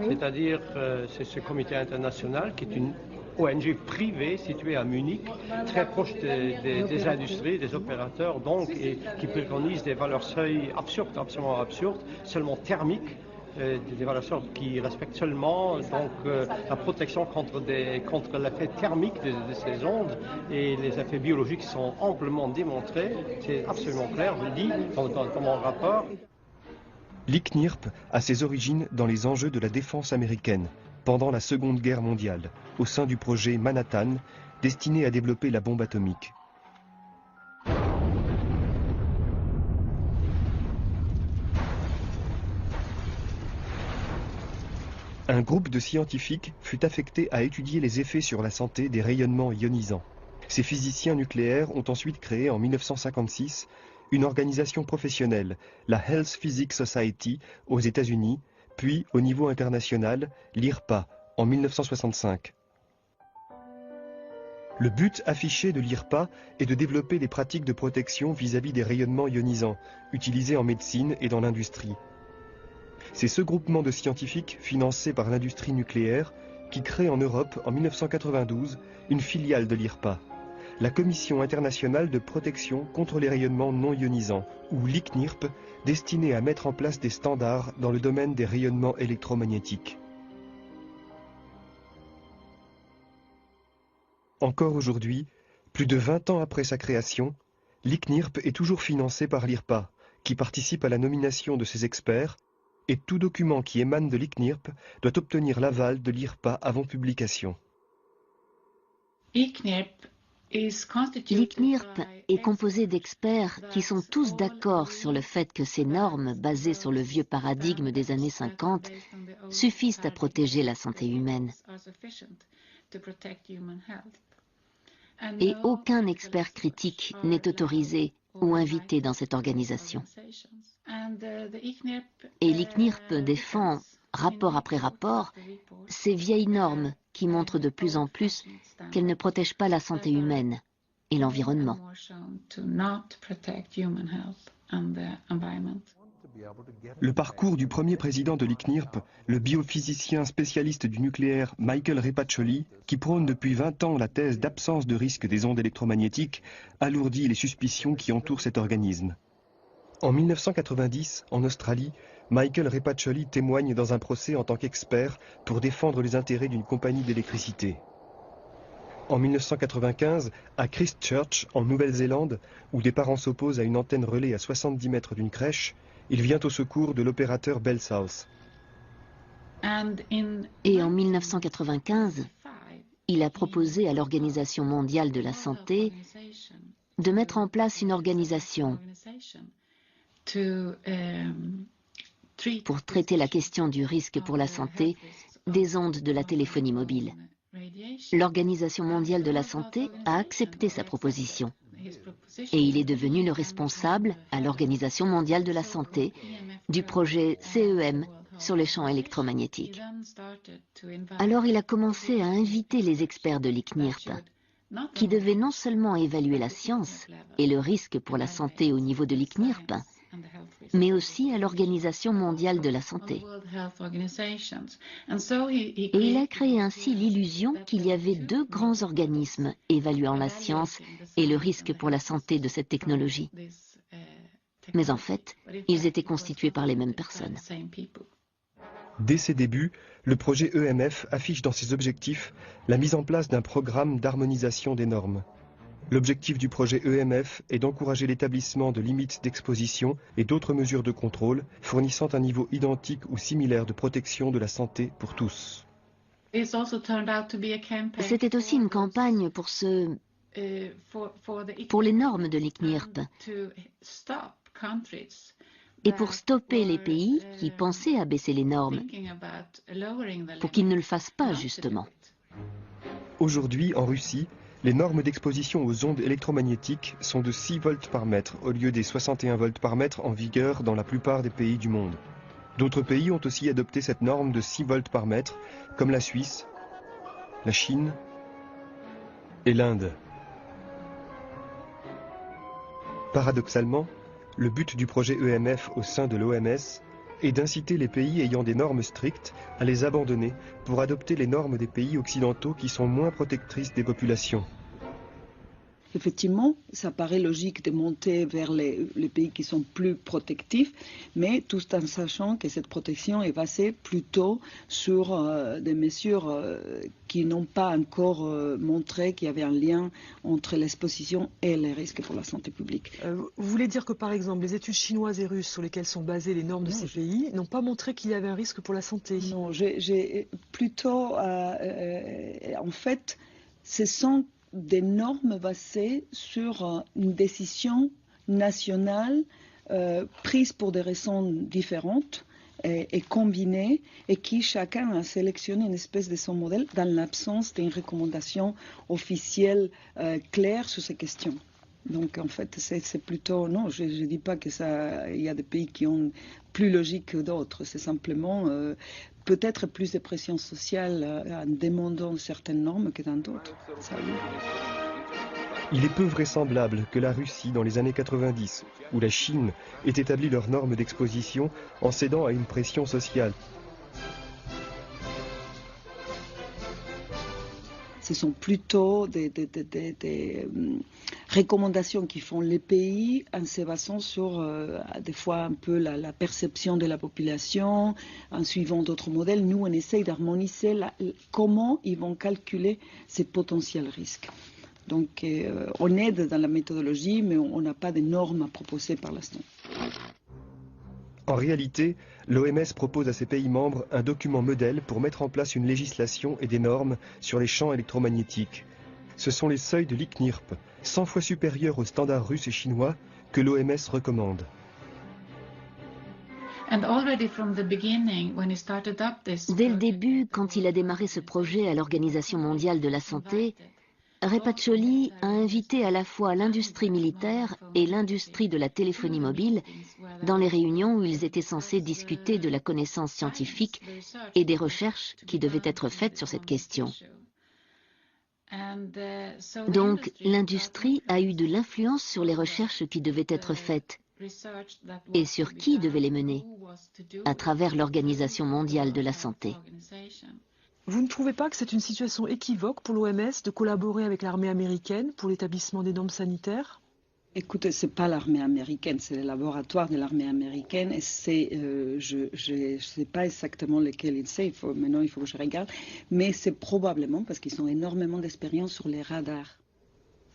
c'est-à-dire c'est ce comité international qui est une ONG privée située à Munich, très proche des industries, des opérateurs, donc, et qui préconise des valeurs seuil absurdes, absolument absurdes, seulement thermiques, des valeurs qui respectent seulement donc, la protection contre l'effet thermique de ces ondes et les effets biologiques sont amplement démontrés. C'est absolument clair, je le dis dans mon rapport. L'ICNIRP a ses origines dans les enjeux de la défense américaine pendant la Seconde Guerre mondiale, au sein du projet Manhattan, destiné à développer la bombe atomique. Un groupe de scientifiques fut affecté à étudier les effets sur la santé des rayonnements ionisants. Ces physiciens nucléaires ont ensuite créé en 1956 une organisation professionnelle, la Health Physics Society aux États-Unis, puis au niveau international, l'IRPA en 1965. Le but affiché de l'IRPA est de développer des pratiques de protection vis-à-vis des rayonnements ionisants, utilisés en médecine et dans l'industrie. C'est ce groupement de scientifiques financé par l'industrie nucléaire qui crée en Europe en 1992 une filiale de l'IRPA, la Commission internationale de protection contre les rayonnements non ionisants, ou l'ICNIRP, destinée à mettre en place des standards dans le domaine des rayonnements électromagnétiques. Encore aujourd'hui, plus de 20 ans après sa création, l'ICNIRP est toujours financé par l'IRPA, qui participe à la nomination de ses experts, et tout document qui émane de l'ICNIRP doit obtenir l'aval de l'IRPA avant publication. L'ICNIRP est composé d'experts qui sont tous d'accord sur le fait que ces normes, basées sur le vieux paradigme des années 50, suffisent à protéger la santé humaine. Et aucun expert critique n'est autorisé ou invité dans cette organisation. Et l'ICNIRP défend, rapport après rapport, ces vieilles normes qui montrent de plus en plus qu'elles ne protègent pas la santé humaine et l'environnement. Le parcours du premier président de l'ICNIRP, le biophysicien spécialiste du nucléaire Michael Repacholi, qui prône depuis 20 ans la thèse d'absence de risque des ondes électromagnétiques, alourdit les suspicions qui entourent cet organisme. En 1990, en Australie, Michael Repacholi témoigne dans un procès en tant qu'expert pour défendre les intérêts d'une compagnie d'électricité. En 1995, à Christchurch, en Nouvelle-Zélande, où des parents s'opposent à une antenne relais à 70 mètres d'une crèche, il vient au secours de l'opérateur Bell South. Et en 1995, il a proposé à l'Organisation mondiale de la santé de mettre en place une organisation pour traiter la question du risque pour la santé des ondes de la téléphonie mobile. L'Organisation mondiale de la santé a accepté sa proposition. et il est devenu le responsable, à l'Organisation mondiale de la santé, du projet CEM sur les champs électromagnétiques. Alors il a commencé à inviter les experts de l'ICNIRP, qui devaient non seulement évaluer la science et le risque pour la santé au niveau de l'ICNIRP, mais aussi à l'Organisation mondiale de la santé. Et il a créé ainsi l'illusion qu'il y avait deux grands organismes évaluant la science et le risque pour la santé de cette technologie. Mais en fait, ils étaient constitués par les mêmes personnes. Dès ses débuts, le projet EMF affiche dans ses objectifs la mise en place d'un programme d'harmonisation des normes. L'objectif du projet EMF est d'encourager l'établissement de limites d'exposition et d'autres mesures de contrôle fournissant un niveau identique ou similaire de protection de la santé pour tous. C'était aussi une campagne pour les normes de l'ICNIRP et pour stopper les pays qui pensaient abaisser les normes, pour qu'ils ne le fassent pas justement. Aujourd'hui, en Russie, les normes d'exposition aux ondes électromagnétiques sont de 6 volts par mètre au lieu des 61 volts par mètre en vigueur dans la plupart des pays du monde. D'autres pays ont aussi adopté cette norme de 6 volts par mètre, comme la Suisse, la Chine et l'Inde. Paradoxalement, le but du projet EMF au sein de l'OMS est d'inciter les pays ayant des normes strictes à les abandonner pour adopter les normes des pays occidentaux qui sont moins protectrices des populations. Effectivement, ça paraît logique de monter vers les pays qui sont plus protectifs, mais tout en sachant que cette protection est basée plutôt sur des mesures qui n'ont pas encore montré qu'il y avait un lien entre l'exposition et les risques pour la santé publique. Vous voulez dire que par exemple les études chinoises et russes sur lesquelles sont basées les normes de ces pays n'ont pas montré qu'il y avait un risque pour la santé? Non, j'ai plutôt, en fait, ce sont des normes basées sur une décision nationale prise pour des raisons différentes et combinées, et qui chacun a sélectionné une espèce de son modèle dans l'absence d'une recommandation officielle claire sur ces questions. Donc en fait, c'est plutôt... Non, je ne dis pas que ça, il y a des pays qui ont plus logique que d'autres. C'est simplement peut-être plus de pression sociale en demandant certaines normes que dans d'autres. Il est peu vraisemblable que la Russie, dans les années 90, ou la Chine, ait établi leurs normes d'exposition en cédant à une pression sociale. Ce sont plutôt des recommandations qui font les pays en se basant sur des fois un peu la perception de la population, en suivant d'autres modèles. Nous, on essaye d'harmoniser comment ils vont calculer ces potentiels risques. Donc, on aide dans la méthodologie, mais on n'a pas de normes à proposer par l'instant. En réalité, l'OMS propose à ses pays membres un document modèle pour mettre en place une législation et des normes sur les champs électromagnétiques. Ce sont les seuils de l'ICNIRP, 100 fois supérieurs aux standards russes et chinois, que l'OMS recommande. Dès le début, quand il a démarré ce projet à l'Organisation mondiale de la santé, Repacholi a invité à la fois l'industrie militaire et l'industrie de la téléphonie mobile dans les réunions où ils étaient censés discuter de la connaissance scientifique et des recherches qui devaient être faites sur cette question. Donc, l'industrie a eu de l'influence sur les recherches qui devaient être faites et sur qui devait les mener, à travers l'Organisation mondiale de la santé. Vous ne trouvez pas que c'est une situation équivoque pour l'OMS de collaborer avec l'armée américaine pour l'établissement des normes sanitaires? Écoutez, ce n'est pas l'armée américaine, c'est le laboratoire de l'armée américaine. Et je ne sais pas exactement lequel c'est, maintenant il faut que je regarde, mais c'est probablement parce qu'ils ont énormément d'expérience sur les radars.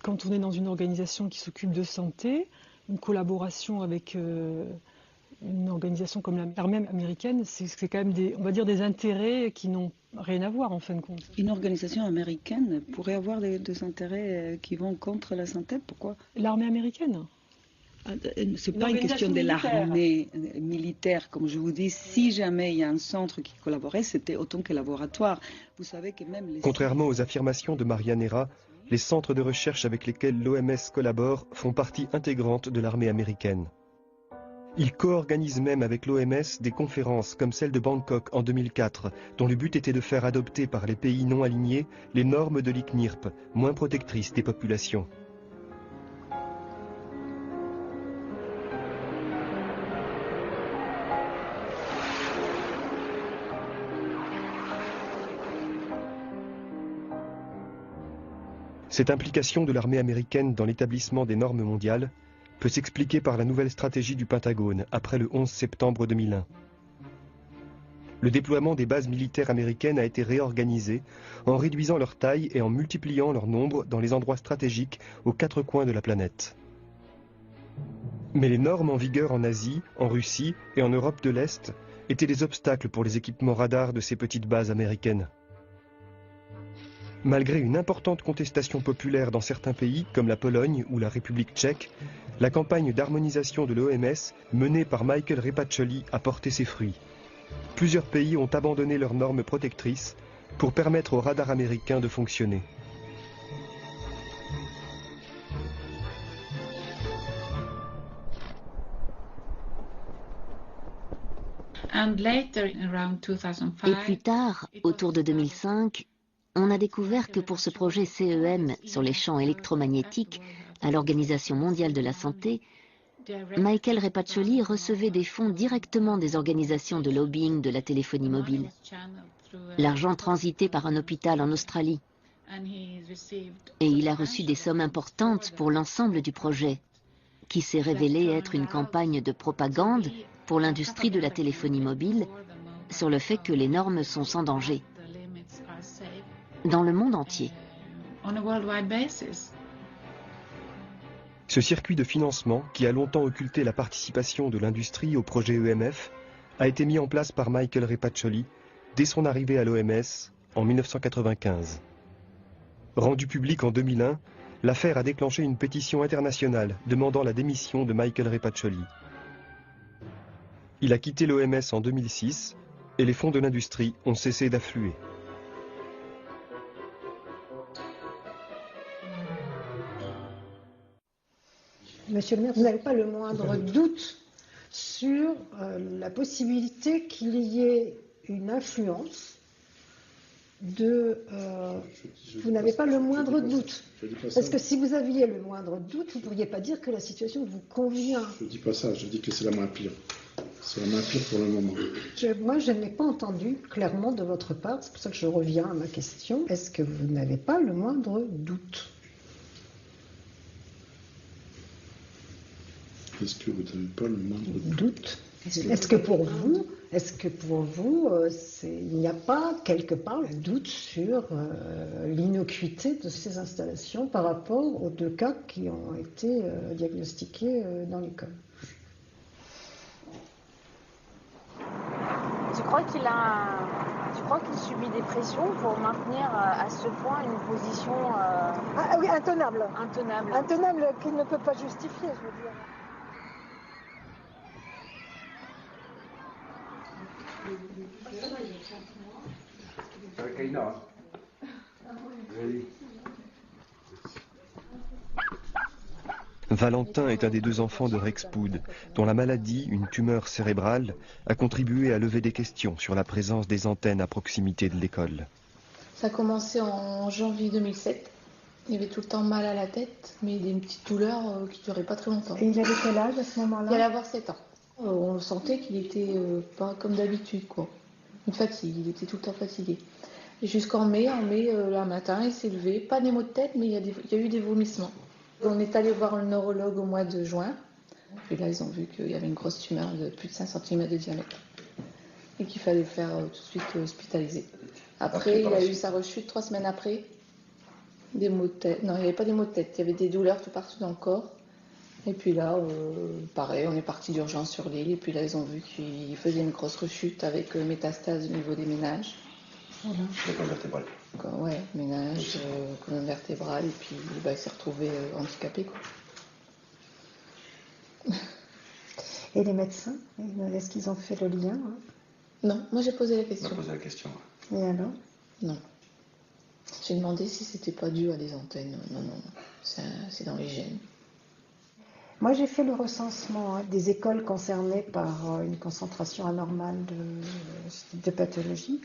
Quand on est dans une organisation qui s'occupe de santé, une collaboration avec une organisation comme l'armée américaine, c'est quand même on va dire des intérêts qui n'ont rien à voir en fin de compte. Une organisation américaine pourrait avoir des intérêts qui vont contre la santé, pourquoi? L'armée américaine? C'est pas une question de l'armée militaire, comme je vous dis. Si jamais il y a un centre qui collaborait, c'était autant que laboratoire. Vous savez que même Contrairement aux affirmations de Marianera, les centres de recherche avec lesquels l'OMS collabore font partie intégrante de l'armée américaine. Ils co-organisent même avec l'OMS des conférences comme celle de Bangkok en 2004, dont le but était de faire adopter par les pays non alignés les normes de l'ICNIRP, moins protectrices des populations. Cette implication de l'armée américaine dans l'établissement des normes mondiales peut s'expliquer par la nouvelle stratégie du Pentagone après le 11 septembre 2001. Le déploiement des bases militaires américaines a été réorganisé en réduisant leur taille et en multipliant leur nombre dans les endroits stratégiques aux quatre coins de la planète. Mais les normes en vigueur en Asie, en Russie et en Europe de l'Est étaient des obstacles pour les équipements radars de ces petites bases américaines. Malgré une importante contestation populaire dans certains pays, comme la Pologne ou la République tchèque, la campagne d'harmonisation de l'OMS, menée par Michael Repacholi, a porté ses fruits. Plusieurs pays ont abandonné leurs normes protectrices pour permettre aux radars américains de fonctionner. Et plus tard, autour de 2005, on a découvert que pour ce projet CEM sur les champs électromagnétiques à l'Organisation mondiale de la santé, Michael Repacholi recevait des fonds directement des organisations de lobbying de la téléphonie mobile. L'argent transitait par un hôpital en Australie. Et il a reçu des sommes importantes pour l'ensemble du projet, qui s'est révélé être une campagne de propagande pour l'industrie de la téléphonie mobile sur le fait que les normes sont sans danger. Dans le monde entier. Ce circuit de financement, qui a longtemps occulté la participation de l'industrie au projet EMF, a été mis en place par Michael Repacholi dès son arrivée à l'OMS en 1995. Rendu public en 2001, l'affaire a déclenché une pétition internationale demandant la démission de Michael Repacholi. Il a quitté l'OMS en 2006 et les fonds de l'industrie ont cessé d'affluer. Monsieur le maire, vous n'avez pas le moindre doute sur la possibilité qu'il y ait une influence de... vous n'avez pas le moindre doute. Parce que si vous aviez le moindre doute, vous ne pourriez pas dire que la situation vous convient. Je ne dis pas ça, je dis que c'est la moins pire. C'est la moins pire pour le moment. Moi, je n'ai pas entendu clairement de votre part, c'est pour ça que je reviens à ma question. Est-ce que vous n'avez pas le moindre doute ? Est-ce que vous n'avez pas le moindre doute? Est-ce que pour vous, il n'y a pas quelque part le doute sur l'innocuité de ces installations par rapport aux 2 cas qui ont été diagnostiqués dans l'école? Tu crois qu'il subit des pressions pour maintenir à ce point une position Ah oui, intenable. Intenable qu'il ne peut pas justifier, je veux dire. Valentin est un des 2 enfants de Rex Poud, dont la maladie, une tumeur cérébrale, a contribué à lever des questions sur la présence des antennes à proximité de l'école. Ça a commencé en janvier 2007. Il avait tout le temps mal à la tête, mais des petites douleurs qui ne duraient pas très longtemps. Et il avait quel âge à ce moment-là? Il allait avoir 7 ans. On sentait qu'il était pas comme d'habitude, quoi. Une fatigue, il était tout le temps fatigué. Jusqu'en mai, un matin, il s'est levé, pas des maux de tête, mais il y a eu des vomissements. On est allé voir le neurologue au mois de juin, et là ils ont vu qu'il y avait une grosse tumeur de plus de 5 cm de diamètre, et qu'il fallait le faire tout de suite hospitaliser. Après, il a eu sa rechute 3 semaines après, des maux de tête. Non, il n'y avait pas des maux de tête, il y avait des douleurs tout partout dans le corps. Et puis là, pareil, on est parti d'urgence sur l'île, et puis là ils ont vu qu'il faisait une grosse rechute avec métastase au niveau des ménages. Voilà. La colonne vertébrale. Ouais, ménage, colonne vertébrale, et puis il s'est retrouvé handicapé, quoi. Et les médecins, est-ce qu'ils ont fait le lien? Non, moi j'ai posé la question. On a posé la question. Et alors? Non. J'ai demandé si c'était pas dû à des antennes. Non, c'est dans les gènes. Moi, j'ai fait le recensement des écoles concernées par une concentration anormale de ce type de pathologie.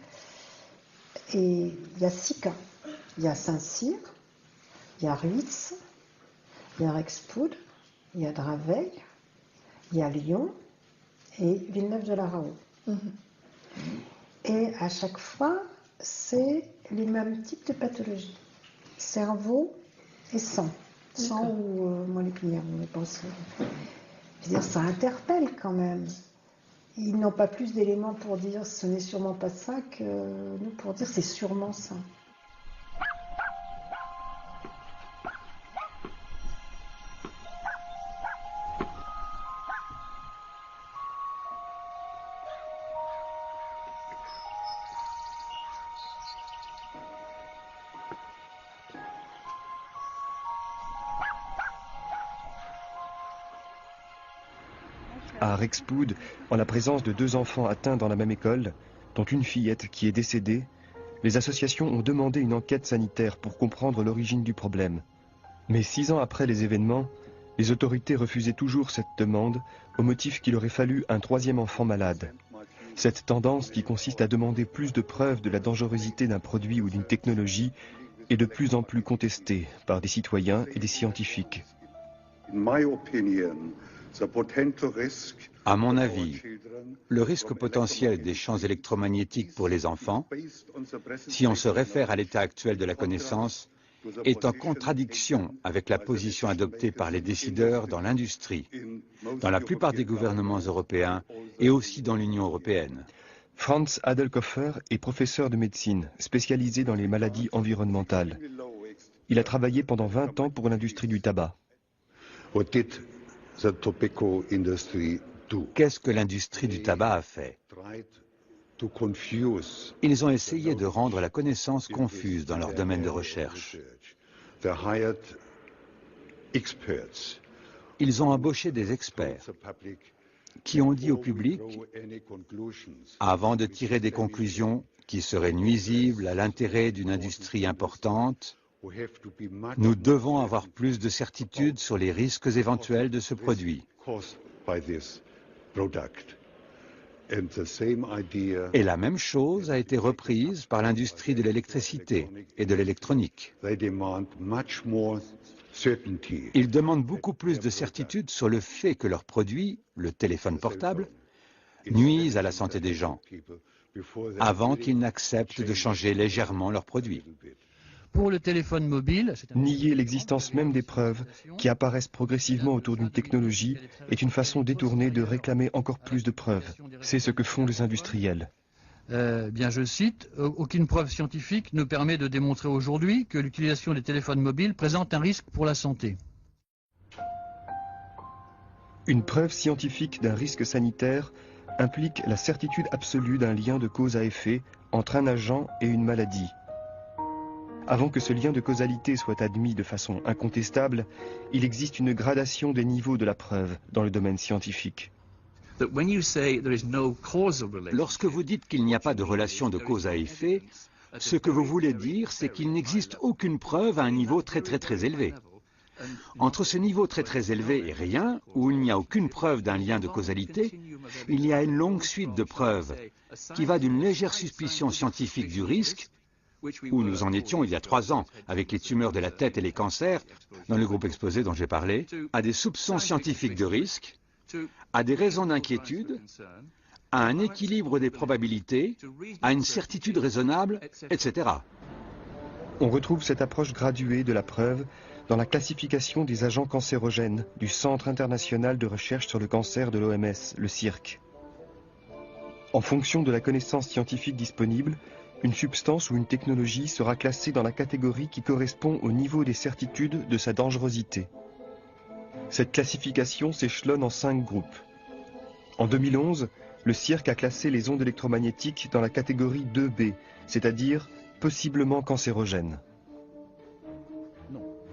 Et il y a 6 cas. Il y a Saint-Cyr, il y a Ruitz, il y a Rexpoud, il y a Draveil, il y a Lyon et Villeneuve-de-la-Raho. Et à chaque fois, c'est les mêmes types de pathologies. Cerveau et sang. Sang ou moléculaire, on est pensé. Je veux dire, ça interpelle quand même. Ils n'ont pas plus d'éléments pour dire ce n'est sûrement pas ça que nous pour dire c'est sûrement ça. À Rexpoud, en la présence de 2 enfants atteints dans la même école, dont une fillette qui est décédée, les associations ont demandé une enquête sanitaire pour comprendre l'origine du problème. Mais 6 ans après les événements, les autorités refusaient toujours cette demande au motif qu'il aurait fallu un 3e enfant malade. Cette tendance qui consiste à demander plus de preuves de la dangerosité d'un produit ou d'une technologie est de plus en plus contestée par des citoyens et des scientifiques. À mon avis, le risque potentiel des champs électromagnétiques pour les enfants, si on se réfère à l'état actuel de la connaissance, est en contradiction avec la position adoptée par les décideurs dans l'industrie, dans la plupart des gouvernements européens et aussi dans l'Union européenne. Franz Adelkoffer est professeur de médecine, spécialisé dans les maladies environnementales. Il a travaillé pendant 20 ans pour l'industrie du tabac. Qu'est-ce que l'industrie du tabac a fait? Ils ont essayé de rendre la connaissance confuse dans leur domaine de recherche. Ils ont embauché des experts qui ont dit au public, avant de tirer des conclusions qui seraient nuisibles à l'intérêt d'une industrie importante, nous devons avoir plus de certitude sur les risques éventuels de ce produit. Et la même chose a été reprise par l'industrie de l'électricité et de l'électronique. Ils demandent beaucoup plus de certitude sur le fait que leurs produits, le téléphone portable, nuisent à la santé des gens, avant qu'ils n'acceptent de changer légèrement leurs produits. Pour le téléphone mobile, nier l'existence même des preuves qui apparaissent progressivement autour d'une technologie est une façon détournée de réclamer encore plus de preuves. C'est ce que font les industriels. Bien, je cite, « Aucune preuve scientifique ne permet de démontrer aujourd'hui que l'utilisation des téléphones mobiles présente un risque pour la santé. » Une preuve scientifique d'un risque sanitaire implique la certitude absolue d'un lien de cause à effet entre un agent et une maladie. Avant que ce lien de causalité soit admis de façon incontestable, il existe une gradation des niveaux de la preuve dans le domaine scientifique. Lorsque vous dites qu'il n'y a pas de relation de cause à effet, ce que vous voulez dire, c'est qu'il n'existe aucune preuve à un niveau très élevé. Entre ce niveau très élevé et rien, où il n'y a aucune preuve d'un lien de causalité, il y a une longue suite de preuves qui va d'une légère suspicion scientifique du risque, où nous en étions il y a 3 ans avec les tumeurs de la tête et les cancers, dans le groupe exposé dont j'ai parlé, à des soupçons scientifiques de risque, à des raisons d'inquiétude, à un équilibre des probabilités, à une certitude raisonnable, etc. On retrouve cette approche graduée de la preuve dans la classification des agents cancérogènes du Centre international de recherche sur le cancer de l'OMS, le CIRC. En fonction de la connaissance scientifique disponible, une substance ou une technologie sera classée dans la catégorie qui correspond au niveau des certitudes de sa dangerosité. Cette classification s'échelonne en 5 groupes. En 2011, le CIRC a classé les ondes électromagnétiques dans la catégorie 2B, c'est-à-dire possiblement cancérogènes.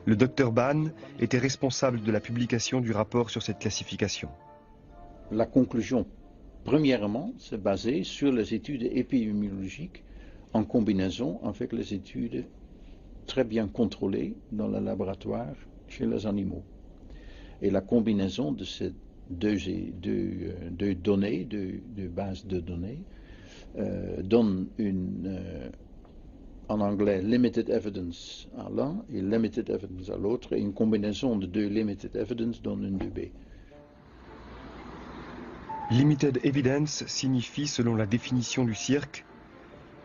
Le Dr Ban était responsable de la publication du rapport sur cette classification. La conclusion, premièrement, se basait sur les études épidémiologiques en combinaison avec les études très bien contrôlées dans le laboratoire chez les animaux. Et la combinaison de ces deux données, deux bases de données, donne en anglais limited evidence à l'un et limited evidence à l'autre, et une combinaison de deux limited evidence donne une 2B. Limited evidence signifie, selon la définition du CIRC,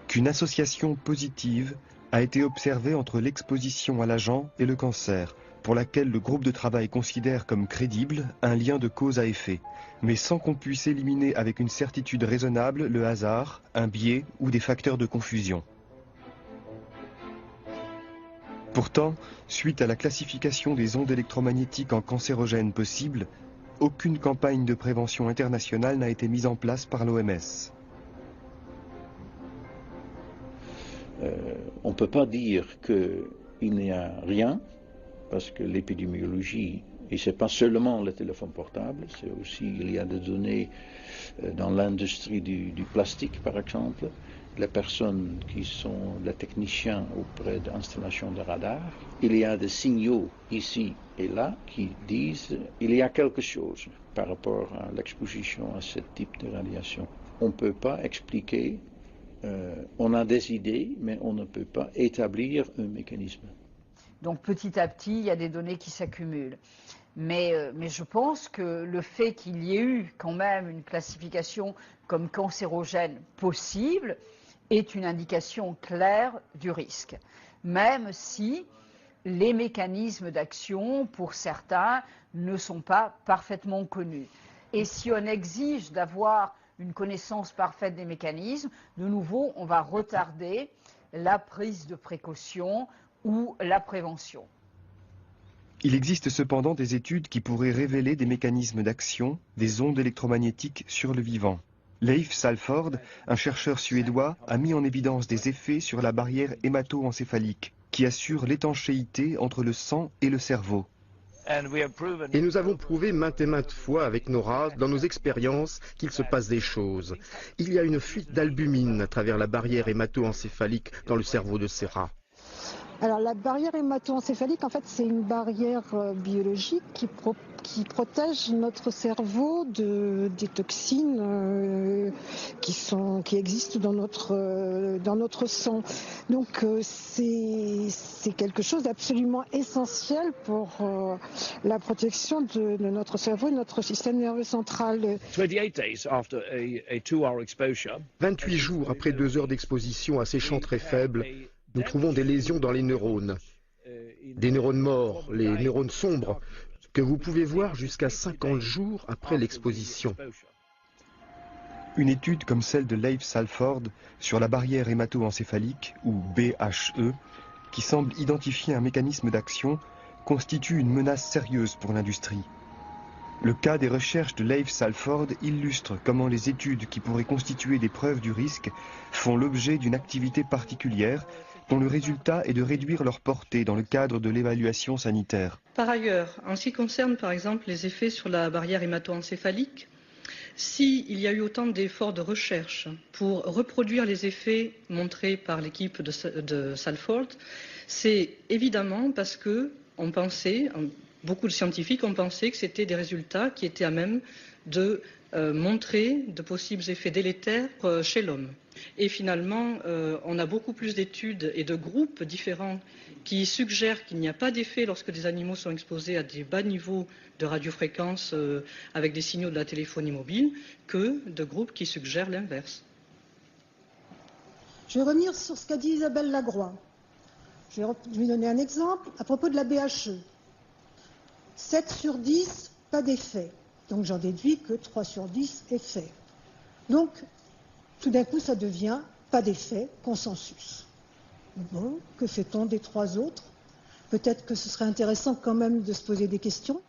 qu'une association positive a été observée entre l'exposition à l'agent et le cancer, pour laquelle le groupe de travail considère comme crédible un lien de cause à effet, mais sans qu'on puisse éliminer avec une certitude raisonnable le hasard, un biais ou des facteurs de confusion. Pourtant, suite à la classification des ondes électromagnétiques en cancérogènes possibles, aucune campagne de prévention internationale n'a été mise en place par l'OMS. On ne peut pas dire qu'il n'y a rien, parce que l'épidémiologie, et ce n'est pas seulement le téléphone portable, c'est aussi, il y a des données dans l'industrie du plastique, par exemple, les personnes qui sont les techniciens auprès d'installations de radar. Il y a des signaux ici et là qui disent qu'il y a quelque chose par rapport à l'exposition à ce type de radiation. On ne peut pas expliquer, on a des idées, mais on ne peut pas établir un mécanisme. Donc petit à petit, il y a des données qui s'accumulent. Mais je pense que le fait qu'il y ait eu quand même une classification comme cancérogène possible est une indication claire du risque, même si les mécanismes d'action, pour certains, ne sont pas parfaitement connus. Et si on exige d'avoir une connaissance parfaite des mécanismes, de nouveau, on va retarder la prise de précaution ou la prévention. Il existe cependant des études qui pourraient révéler des mécanismes d'action des ondes électromagnétiques sur le vivant. Leif Salford, un chercheur suédois, a mis en évidence des effets sur la barrière hémato-encéphalique, qui assure l'étanchéité entre le sang et le cerveau. Et nous avons prouvé maintes et maintes fois avec nos rats, dans nos expériences, qu'il se passe des choses. Il y a une fuite d'albumine à travers la barrière hémato-encéphalique dans le cerveau de ces rats. Alors la barrière hémato-encéphalique, en fait, c'est une barrière biologique qui protège notre cerveau des toxines qui existent dans notre sang. Donc c'est quelque chose d'absolument essentiel pour la protection de notre cerveau et de notre système nerveux central. 28 jours après 2 heures d'exposition à ces champs très faibles, nous trouvons des lésions dans les neurones. Des neurones morts, les neurones sombres, que vous pouvez voir jusqu'à 50 jours après l'exposition. Une étude comme celle de Leif Salford sur la barrière hémato-encéphalique, ou BHE, qui semble identifier un mécanisme d'action, constitue une menace sérieuse pour l'industrie. Le cas des recherches de Leif Salford illustre comment les études qui pourraient constituer des preuves du risque font l'objet d'une activité particulière dont le résultat est de réduire leur portée dans le cadre de l'évaluation sanitaire. Par ailleurs, en ce qui concerne par exemple les effets sur la barrière hémato-encéphalique, s'il y a eu autant d'efforts de recherche pour reproduire les effets montrés par l'équipe de Salford, c'est évidemment parce que on pensait, beaucoup de scientifiques ont pensé que c'était des résultats qui étaient à même de montrer de possibles effets délétères chez l'homme. Et finalement, on a beaucoup plus d'études et de groupes différents qui suggèrent qu'il n'y a pas d'effet lorsque des animaux sont exposés à des bas niveaux de radiofréquence avec des signaux de la téléphonie mobile que de groupes qui suggèrent l'inverse. Je vais revenir sur ce qu'a dit Isabelle Lagroix. Je vais lui donner un exemple à propos de la BHE. 7 sur 10, pas d'effet. Donc j'en déduis que 3 sur 10 effet. Donc, tout d'un coup, ça devient pas d'effet, consensus. Bon, que fait-on des 3 autres? Peut-être que ce serait intéressant quand même de se poser des questions.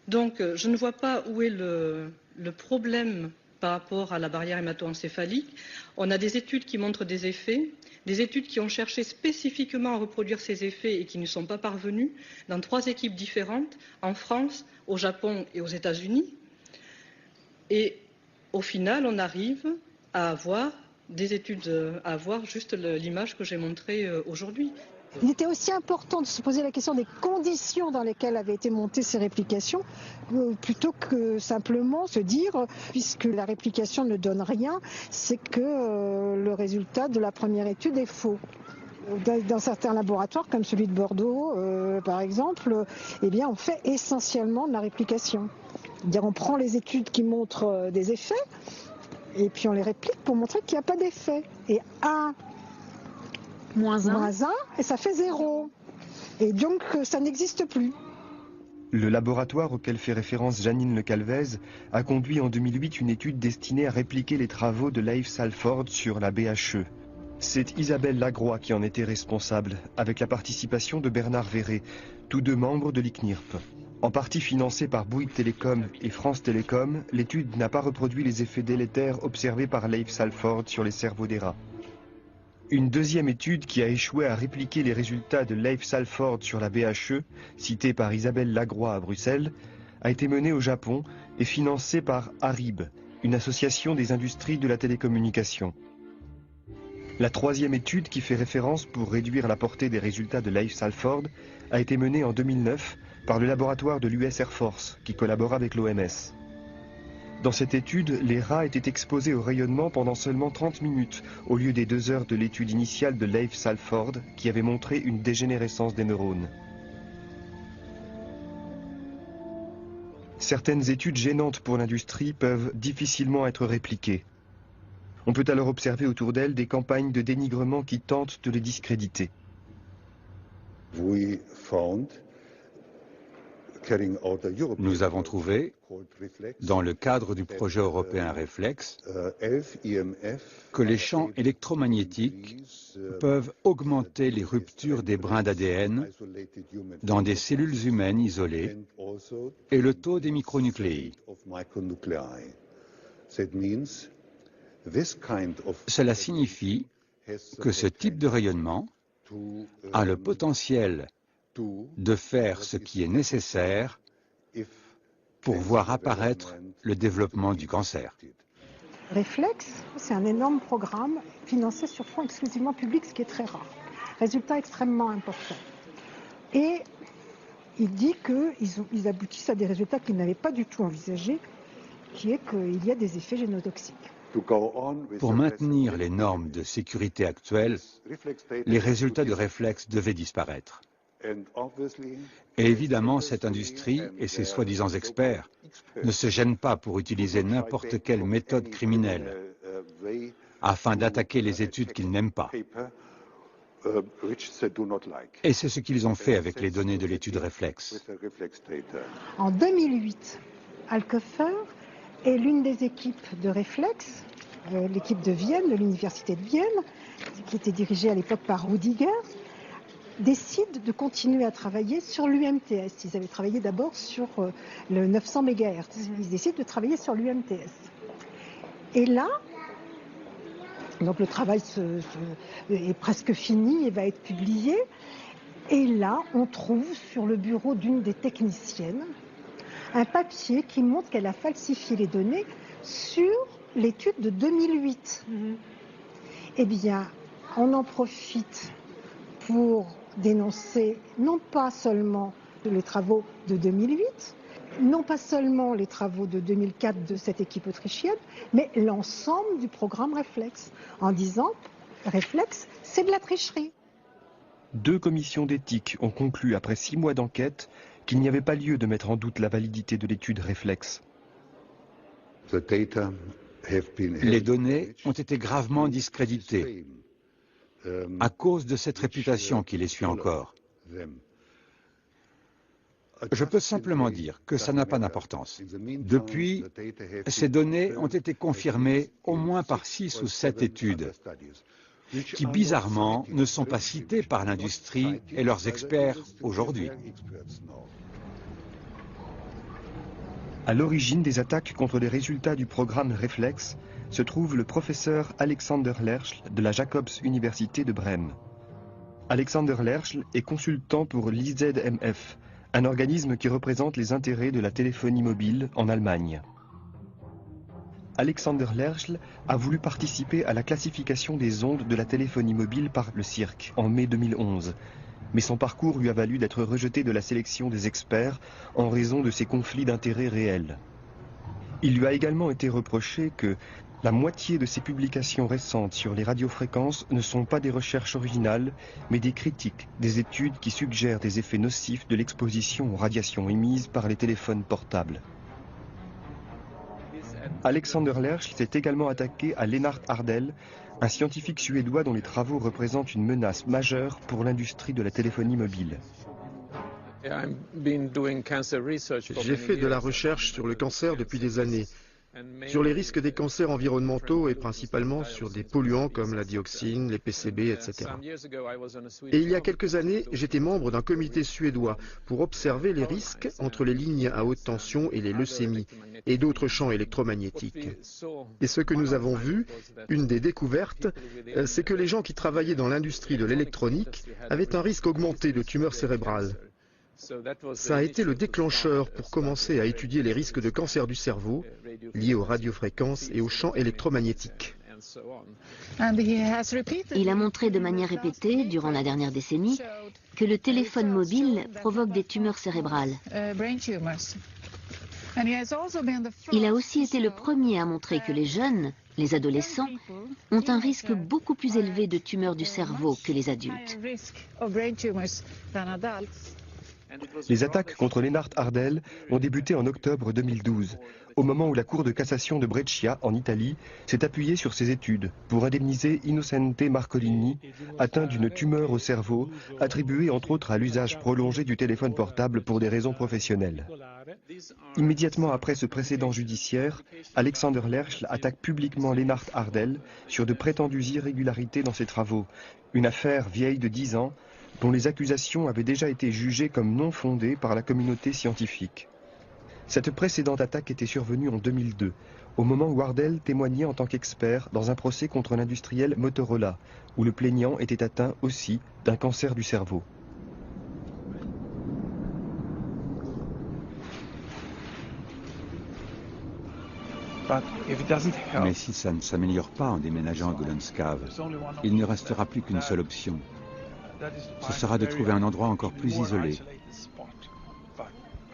Donc, je ne vois pas où est le problème par rapport à la barrière hémato-encéphalique. On a des études qui montrent des effets, des études qui ont cherché spécifiquement à reproduire ces effets et qui ne sont pas parvenues dans 3 équipes différentes, en France, au Japon et aux États-Unis. Et au final, on arrive à avoir des études, à avoir juste l'image que j'ai montrée aujourd'hui. Il était aussi important de se poser la question des conditions dans lesquelles avaient été montées ces réplications, plutôt que simplement se dire, puisque la réplication ne donne rien, c'est que le résultat de la première étude est faux. Dans certains laboratoires, comme celui de Bordeaux, par exemple, eh bien, on fait essentiellement de la réplication. C'est-à-dire, on prend les études qui montrent des effets, et puis on les réplique pour montrer qu'il n'y a pas d'effet. Et 1 moins 1, et ça fait 0. Et donc, ça n'existe plus. Le laboratoire auquel fait référence Janine Le Calvez a conduit en 2008 une étude destinée à répliquer les travaux de Leif Salford sur la BHE. C'est Isabelle Lagroix qui en était responsable, avec la participation de Bernard Verret, tous deux membres de l'ICNIRP. En partie financée par Bouygues Télécom et France Télécom, l'étude n'a pas reproduit les effets délétères observés par Leif Salford sur les cerveaux des rats. Une deuxième étude qui a échoué à répliquer les résultats de Leif Salford sur la BHE, citée par Isabelle Lagroix à Bruxelles, a été menée au Japon et financée par ARIB, une association des industries de la télécommunication. La troisième étude qui fait référence pour réduire la portée des résultats de Leif Salford a été menée en 2009 par le laboratoire de l'US Air Force qui collabore avec l'OMS. Dans cette étude, les rats étaient exposés au rayonnement pendant seulement 30 minutes, au lieu des 2 heures de l'étude initiale de Leif Salford, qui avait montré une dégénérescence des neurones. Certaines études gênantes pour l'industrie peuvent difficilement être répliquées. On peut alors observer autour d'elles des campagnes de dénigrement qui tentent de les discréditer. Nous avons trouvé, dans le cadre du projet européen Reflex, que les champs électromagnétiques peuvent augmenter les ruptures des brins d'ADN dans des cellules humaines isolées et le taux des micronucléi. Cela signifie que ce type de rayonnement a le potentiel de faire ce qui est nécessaire pour voir apparaître le développement du cancer. Reflex, c'est un énorme programme financé sur fonds exclusivement publics, ce qui est très rare. Résultat extrêmement important. Et il dit qu'ils aboutissent à des résultats qu'ils n'avaient pas du tout envisagés, qui est qu'il y a des effets génotoxiques. Pour maintenir les normes de sécurité actuelles, les résultats de Reflex devaient disparaître. Et évidemment, cette industrie et ses soi-disant experts ne se gênent pas pour utiliser n'importe quelle méthode criminelle afin d'attaquer les études qu'ils n'aiment pas. Et c'est ce qu'ils ont fait avec les données de l'étude Reflex. En 2008, Alkofer et l'une des équipes de Reflex, l'équipe de Vienne, de l'université de Vienne, qui était dirigée à l'époque par Rudiger, décident de continuer à travailler sur l'UMTS. Ils avaient travaillé d'abord sur le 900 MHz. Ils décident de travailler sur l'UMTS. Et là, donc le travail est presque fini et va être publié. Et là, on trouve sur le bureau d'une des techniciennes un papier qui montre qu'elle a falsifié les données sur l'étude de 2008. Eh bien, on en profite pour dénoncer non pas seulement les travaux de 2008, non pas seulement les travaux de 2004 de cette équipe autrichienne, mais l'ensemble du programme Reflex, en disant Reflex, c'est de la tricherie. 2 commissions d'éthique ont conclu après 6 mois d'enquête qu'il n'y avait pas lieu de mettre en doute la validité de l'étude Reflex. Les données ont été gravement discréditées à cause de cette réputation qui les suit encore. Je peux simplement dire que ça n'a pas d'importance. Depuis, ces données ont été confirmées au moins par 6 ou 7 études, qui bizarrement ne sont pas citées par l'industrie et leurs experts aujourd'hui. À l'origine des attaques contre les résultats du programme Reflex se trouve le professeur Alexander Lerchl de la Jacobs Université de Brême. Alexander Lerchl est consultant pour l'IZMF, un organisme qui représente les intérêts de la téléphonie mobile en Allemagne. Alexander Lerchl a voulu participer à la classification des ondes de la téléphonie mobile par le CIRC en mai 2011. Mais son parcours lui a valu d'être rejeté de la sélection des experts en raison de ses conflits d'intérêts réels. Il lui a également été reproché que la moitié de ses publications récentes sur les radiofréquences ne sont pas des recherches originales, mais des critiques, des études qui suggèrent des effets nocifs de l'exposition aux radiations émises par les téléphones portables. Alexander Lerchl s'est également attaqué à Lennart Hardell, un scientifique suédois dont les travaux représentent une menace majeure pour l'industrie de la téléphonie mobile. J'ai fait de la recherche sur le cancer depuis des années, sur les risques des cancers environnementaux et principalement sur des polluants comme la dioxine, les PCB, etc. Et il y a quelques années, j'étais membre d'un comité suédois pour observer les risques entre les lignes à haute tension et les leucémies et d'autres champs électromagnétiques. Et ce que nous avons vu, une des découvertes, c'est que les gens qui travaillaient dans l'industrie de l'électronique avaient un risque augmenté de tumeurs cérébrales. Ça a été le déclencheur pour commencer à étudier les risques de cancer du cerveau liés aux radiofréquences et aux champs électromagnétiques. Il a montré de manière répétée, durant la dernière décennie, que le téléphone mobile provoque des tumeurs cérébrales. Il a aussi été le premier à montrer que les jeunes, les adolescents, ont un risque beaucoup plus élevé de tumeurs du cerveau que les adultes. Les attaques contre Lennart Hardell ont débuté en octobre 2012, au moment où la Cour de cassation de Brescia, en Italie, s'est appuyée sur ses études pour indemniser Innocente Marcolini, atteint d'une tumeur au cerveau, attribuée entre autres à l'usage prolongé du téléphone portable pour des raisons professionnelles. Immédiatement après ce précédent judiciaire, Alexander Lerchl attaque publiquement Lennart Hardell sur de prétendues irrégularités dans ses travaux, une affaire vieille de 10 ans, dont les accusations avaient déjà été jugées comme non fondées par la communauté scientifique. Cette précédente attaque était survenue en 2002, au moment où Hardell témoignait en tant qu'expert dans un procès contre l'industriel Motorola, où le plaignant était atteint aussi d'un cancer du cerveau. Mais si ça ne s'améliore pas en déménageant à Golens Cave, il ne restera plus qu'une seule option. Ce sera de trouver un endroit encore plus isolé.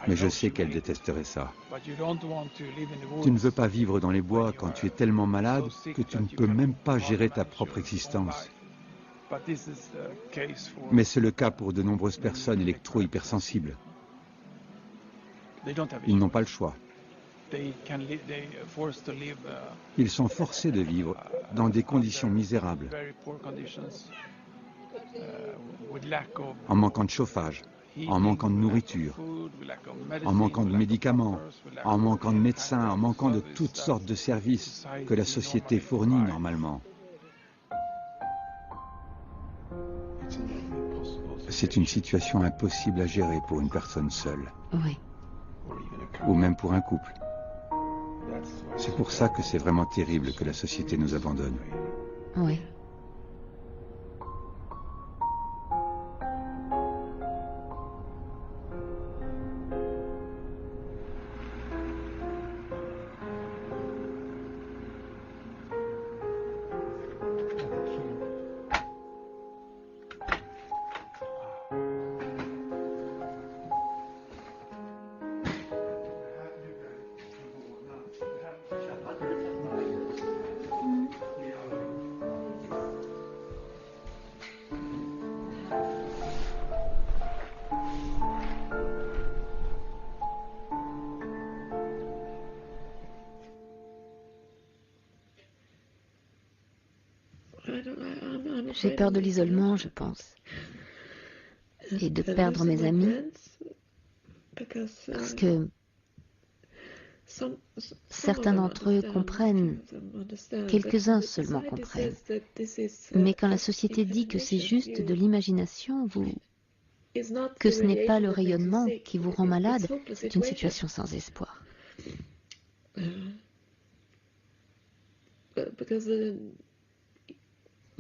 Mais je sais qu'elle détesterait ça. Tu ne veux pas vivre dans les bois quand tu es tellement malade que tu ne peux même pas gérer ta propre existence. Mais c'est le cas pour de nombreuses personnes électro-hypersensibles. Ils n'ont pas le choix. Ils sont forcés de vivre dans des conditions misérables, en manquant de chauffage, en manquant de nourriture, en manquant de médicaments, en manquant de médecins, en manquant de toutes sortes de services que la société fournit normalement. C'est une situation impossible à gérer pour une personne seule. Oui. Ou même pour un couple. C'est pour ça que c'est vraiment terrible que la société nous abandonne. Oui. J'ai peur de l'isolement, je pense, et de perdre mes amis, parce que certains d'entre eux comprennent, quelques-uns seulement comprennent. Mais quand la société dit que c'est juste de l'imagination, que ce n'est pas le rayonnement qui vous rend malade, c'est une situation sans espoir.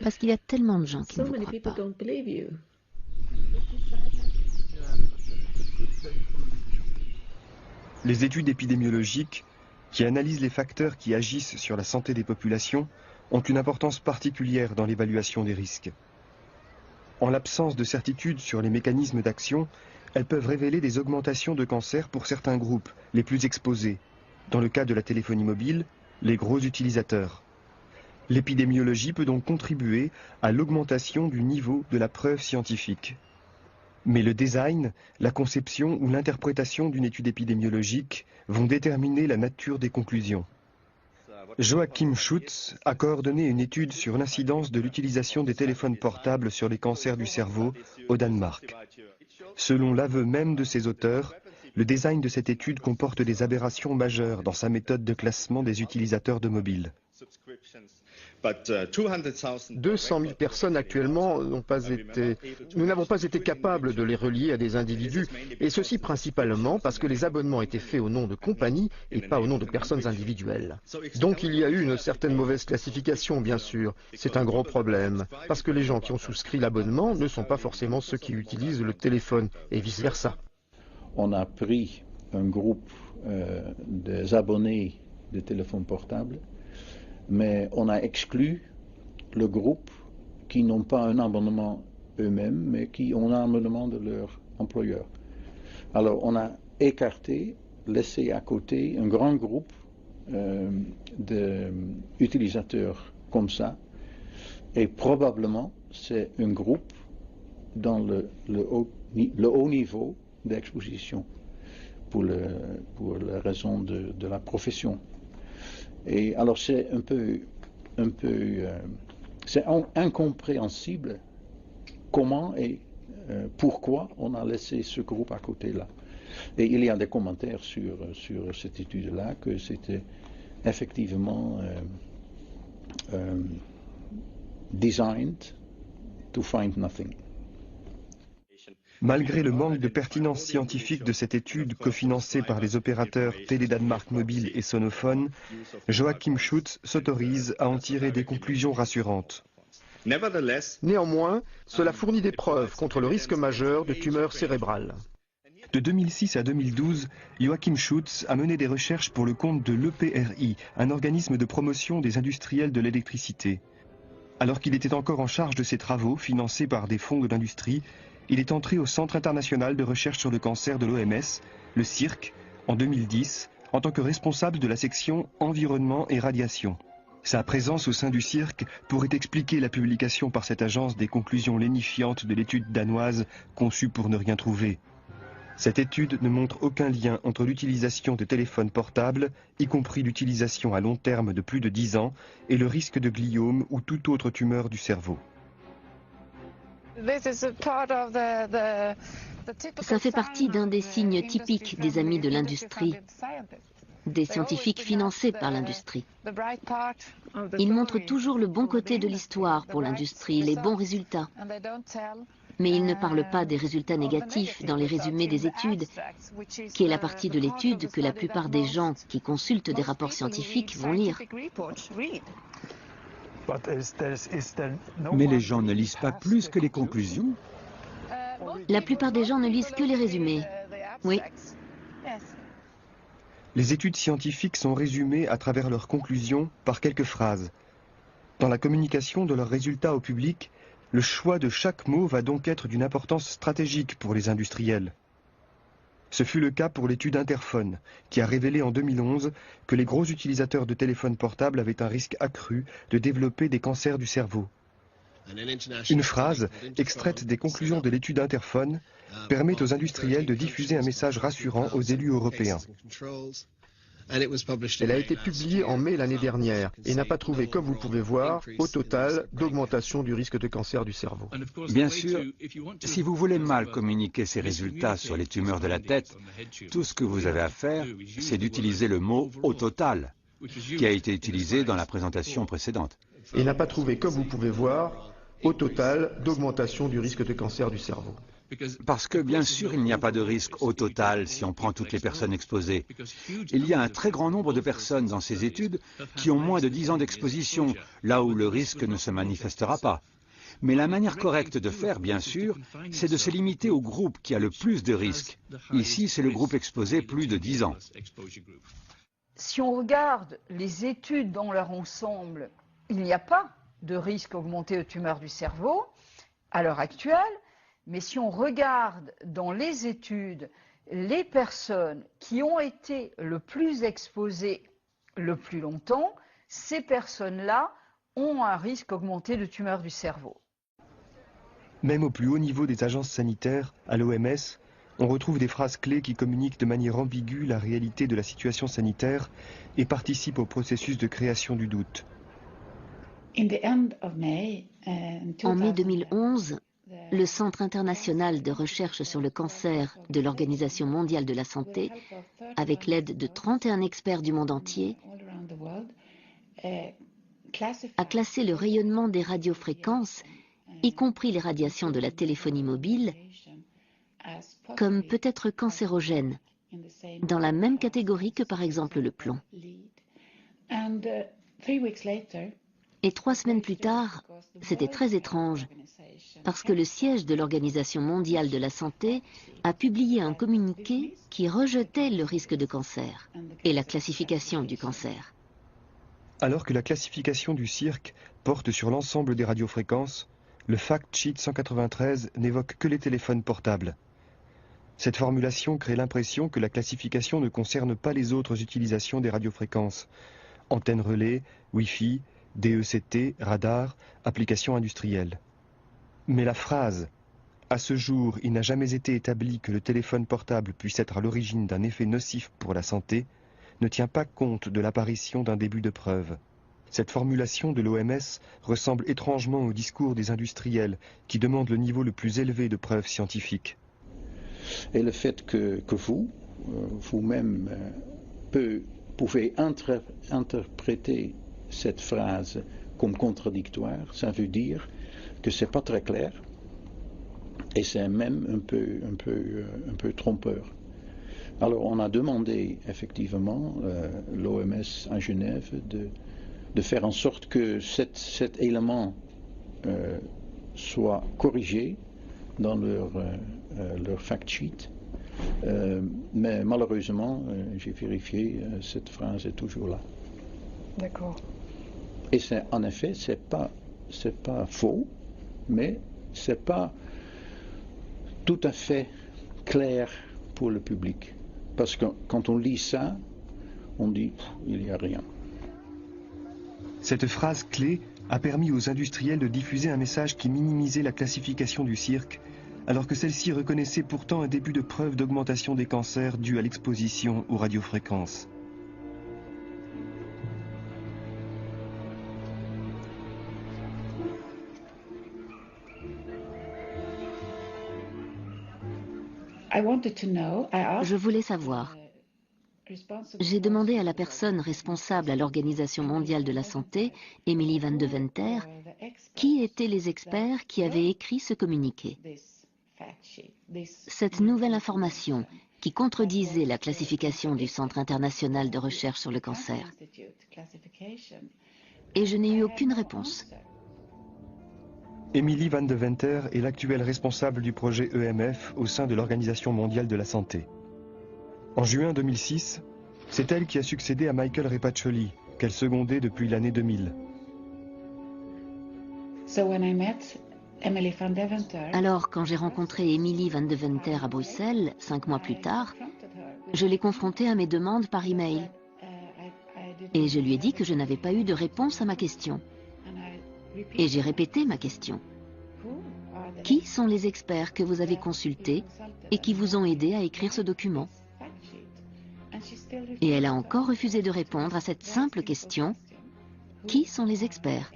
Parce qu'il y a tellement de gens qui ne vous croient pas. Les études épidémiologiques qui analysent les facteurs qui agissent sur la santé des populations, ont une importance particulière dans l'évaluation des risques. En l'absence de certitude sur les mécanismes d'action, elles peuvent révéler des augmentations de cancer pour certains groupes, les plus exposés. Dans le cas de la téléphonie mobile, les gros utilisateurs. L'épidémiologie peut donc contribuer à l'augmentation du niveau de la preuve scientifique. Mais le design, la conception ou l'interprétation d'une étude épidémiologique vont déterminer la nature des conclusions. Joachim Schutz a coordonné une étude sur l'incidence de l'utilisation des téléphones portables sur les cancers du cerveau au Danemark. Selon l'aveu même de ses auteurs, le design de cette étude comporte des aberrations majeures dans sa méthode de classement des utilisateurs de mobiles. 200 000 personnes actuellement nous n'avons pas été capables de les relier à des individus, et ceci principalement parce que les abonnements étaient faits au nom de compagnies et pas au nom de personnes individuelles. Donc il y a eu une certaine mauvaise classification, bien sûr. C'est un gros problème, parce que les gens qui ont souscrit l'abonnement ne sont pas forcément ceux qui utilisent le téléphone, et vice-versa. On a pris un groupe des abonnés de téléphones portables, mais on a exclu le groupe qui n'ont pas un abonnement eux-mêmes, mais qui ont un abonnement de leur employeur. Alors on a écarté, laissé à côté un grand groupe d'utilisateurs comme ça, et probablement c'est un groupe dans le haut niveau d'exposition pour la raison de la profession. Et alors c'est c'est incompréhensible comment et pourquoi on a laissé ce groupe à côté là. Et il y a des commentaires sur cette étude-là que c'était effectivement designed to find nothing. Malgré le manque de pertinence scientifique de cette étude cofinancée par les opérateurs Télé Danemark Mobile et Sonophone, Joachim Schutz s'autorise à en tirer des conclusions rassurantes. Néanmoins, cela fournit des preuves contre le risque majeur de tumeurs cérébrales. De 2006 à 2012, Joachim Schutz a mené des recherches pour le compte de l'EPRI, un organisme de promotion des industriels de l'électricité. Alors qu'il était encore en charge de ses travaux, financés par des fonds de l'industrie, il est entré au Centre international de recherche sur le cancer de l'OMS, le CIRC, en 2010, en tant que responsable de la section environnement et radiation. Sa présence au sein du CIRC pourrait expliquer la publication par cette agence des conclusions lénifiantes de l'étude danoise conçue pour ne rien trouver. Cette étude ne montre aucun lien entre l'utilisation de téléphones portables, y compris l'utilisation à long terme de plus de 10 ans, et le risque de gliome ou toute autre tumeur du cerveau. Ça fait partie d'un des signes typiques des amis de l'industrie, des scientifiques financés par l'industrie. Ils montrent toujours le bon côté de l'histoire pour l'industrie, les bons résultats. Mais ils ne parlent pas des résultats négatifs dans les résumés des études, qui est la partie de l'étude que la plupart des gens qui consultent des rapports scientifiques vont lire. Mais les gens ne lisent pas plus que les conclusions? La plupart des gens ne lisent que les résumés. Oui. Les études scientifiques sont résumées à travers leurs conclusions par quelques phrases. Dans la communication de leurs résultats au public, le choix de chaque mot va donc être d'une importance stratégique pour les industriels. Ce fut le cas pour l'étude Interphone, qui a révélé en 2011 que les gros utilisateurs de téléphones portables avaient un risque accru de développer des cancers du cerveau. Une phrase, extraite des conclusions de l'étude Interphone, permet aux industriels de diffuser un message rassurant aux élus européens. Elle a été publiée en mai l'année dernière et n'a pas trouvé, comme vous pouvez voir, au total, d'augmentation du risque de cancer du cerveau. Bien sûr, si vous voulez mal communiquer ces résultats sur les tumeurs de la tête, tout ce que vous avez à faire, c'est d'utiliser le mot « au total », qui a été utilisé dans la présentation précédente. Et n'a pas trouvé, comme vous pouvez voir, au total, d'augmentation du risque de cancer du cerveau. Parce que, bien sûr, il n'y a pas de risque au total si on prend toutes les personnes exposées. Il y a un très grand nombre de personnes dans ces études qui ont moins de 10 ans d'exposition, là où le risque ne se manifestera pas. Mais la manière correcte de faire, bien sûr, c'est de se limiter au groupe qui a le plus de risques. Ici, c'est le groupe exposé plus de 10 ans. Si on regarde les études dans leur ensemble, il n'y a pas de risque augmenté de tumeurs du cerveau à l'heure actuelle, mais si on regarde dans les études les personnes qui ont été le plus exposées le plus longtemps, ces personnes-là ont un risque augmenté de tumeurs du cerveau. Même au plus haut niveau des agences sanitaires, à l'OMS, on retrouve des phrases clés qui communiquent de manière ambiguë la réalité de la situation sanitaire et participent au processus de création du doute. En mai 2011, le Centre international de recherche sur le cancer de l'Organisation mondiale de la santé, avec l'aide de 31 experts du monde entier, a classé le rayonnement des radiofréquences, y compris les radiations de la téléphonie mobile, comme peut-être cancérogène, dans la même catégorie que par exemple le plomb. Et 3 semaines plus tard, c'était très étrange, parce que le siège de l'Organisation mondiale de la santé a publié un communiqué qui rejetait le risque de cancer et la classification du cancer. Alors que la classification du CIRC porte sur l'ensemble des radiofréquences, le fact sheet 193 n'évoque que les téléphones portables. Cette formulation crée l'impression que la classification ne concerne pas les autres utilisations des radiofréquences, antennes relais, Wi-Fi, DECT, radar, applications industrielles. Mais la phrase « À ce jour, il n'a jamais été établi que le téléphone portable puisse être à l'origine d'un effet nocif pour la santé » ne tient pas compte de l'apparition d'un début de preuve. Cette formulation de l'OMS ressemble étrangement au discours des industriels qui demandent le niveau le plus élevé de preuves scientifiques. Et le fait que vous-même pouvez interpréter cette phrase comme contradictoire, ça veut dire que c'est pas très clair et c'est même un peu trompeur. Alors on a demandé effectivement l'OMS à Genève de faire en sorte que cet élément soit corrigé dans leur fact sheet. Mais malheureusement, j'ai vérifié, cette phrase est toujours là. D'accord. Et en effet, c'est pas faux, mais c'est pas tout à fait clair pour le public. Parce que quand on lit ça, on dit il n'y a rien. Cette phrase clé a permis aux industriels de diffuser un message qui minimisait la classification du CIRC, alors que celle-ci reconnaissait pourtant un début de preuve d'augmentation des cancers due à l'exposition aux radiofréquences. Je voulais savoir. J'ai demandé à la personne responsable à l'Organisation mondiale de la santé, Emily Van de Venter, qui étaient les experts qui avaient écrit ce communiqué. Cette nouvelle information qui contredisait la classification du Centre international de recherche sur le cancer. Et je n'ai eu aucune réponse. Emily Van de Venter est l'actuelle responsable du projet EMF au sein de l'Organisation mondiale de la santé. En juin 2006, c'est elle qui a succédé à Michael Repaccioli, qu'elle secondait depuis l'année 2000. Alors, quand j'ai rencontré Emily Van de Venter à Bruxelles, 5 mois plus tard, je l'ai confrontée à mes demandes par email. Et je lui ai dit que je n'avais pas eu de réponse à ma question. Et j'ai répété ma question. Qui sont les experts que vous avez consultés et qui vous ont aidé à écrire ce document? Et elle a encore refusé de répondre à cette simple question. Qui sont les experts?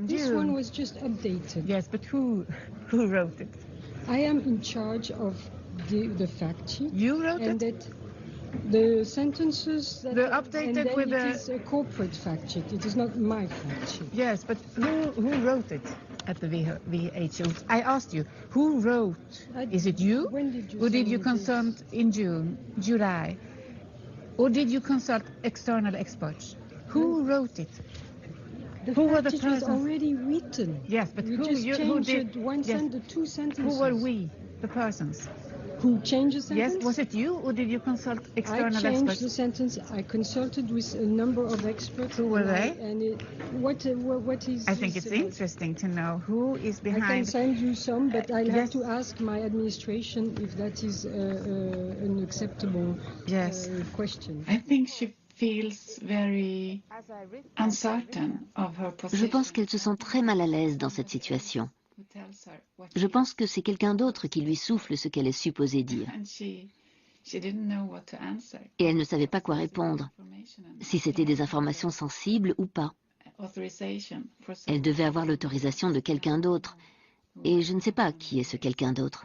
This one was just updated. Yes, but who wrote it? I am in charge of the fact sheet. You wrote it? That the sentences that they're updated with it is a corporate fact sheet. It is not my fact sheet. Yes, but who wrote it at the WHO? I asked you, who wrote? Is it you? When did you? Or did you consult in July? Or did you consult external experts? Who wrote it? Who were the persons? It was already written. Yes, but we who just did? One sentence, 2 sentences. Who were we, the persons? Who changed the sentence? Yes, was it you or did you consult external experts? I changed the sentence. I consulted with a number of experts. Who were they? What is? I think it's interesting to know who is behind. I can send you some, but I'll have to ask my administration if that is an acceptable question. I think she feels very uncertain of her position. Je pense qu'elle se sent très mal à l'aise dans cette situation. Je pense que c'est quelqu'un d'autre qui lui souffle ce qu'elle est supposée dire. Et elle ne savait pas quoi répondre, si c'était des informations sensibles ou pas. Elle devait avoir l'autorisation de quelqu'un d'autre, et je ne sais pas qui est ce quelqu'un d'autre.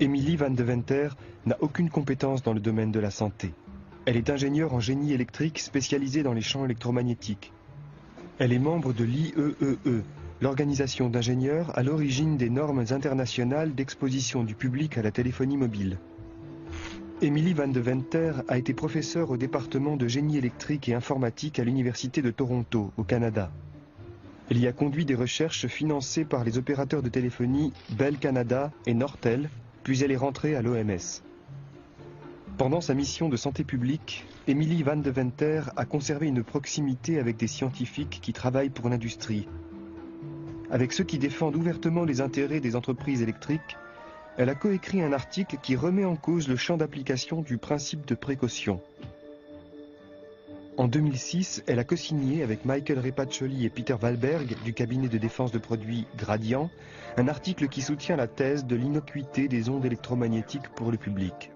Emily Van Deventer n'a aucune compétence dans le domaine de la santé. Elle est ingénieure en génie électrique spécialisée dans les champs électromagnétiques. Elle est membre de l'IEEE, l'organisation d'ingénieurs à l'origine des normes internationales d'exposition du public à la téléphonie mobile. Emily Van Deventer a été professeure au département de génie électrique et informatique à l'Université de Toronto, au Canada. Elle y a conduit des recherches financées par les opérateurs de téléphonie Bell Canada et Nortel, puis elle est rentrée à l'OMS. Pendant sa mission de santé publique, Emily Van Deventer a conservé une proximité avec des scientifiques qui travaillent pour l'industrie. Avec ceux qui défendent ouvertement les intérêts des entreprises électriques, elle a coécrit un article qui remet en cause le champ d'application du principe de précaution. En 2006, elle a co-signé avec Michael Repaccioli et Peter Wahlberg du cabinet de défense de produits Gradient un article qui soutient la thèse de l'innocuité des ondes électromagnétiques pour le public.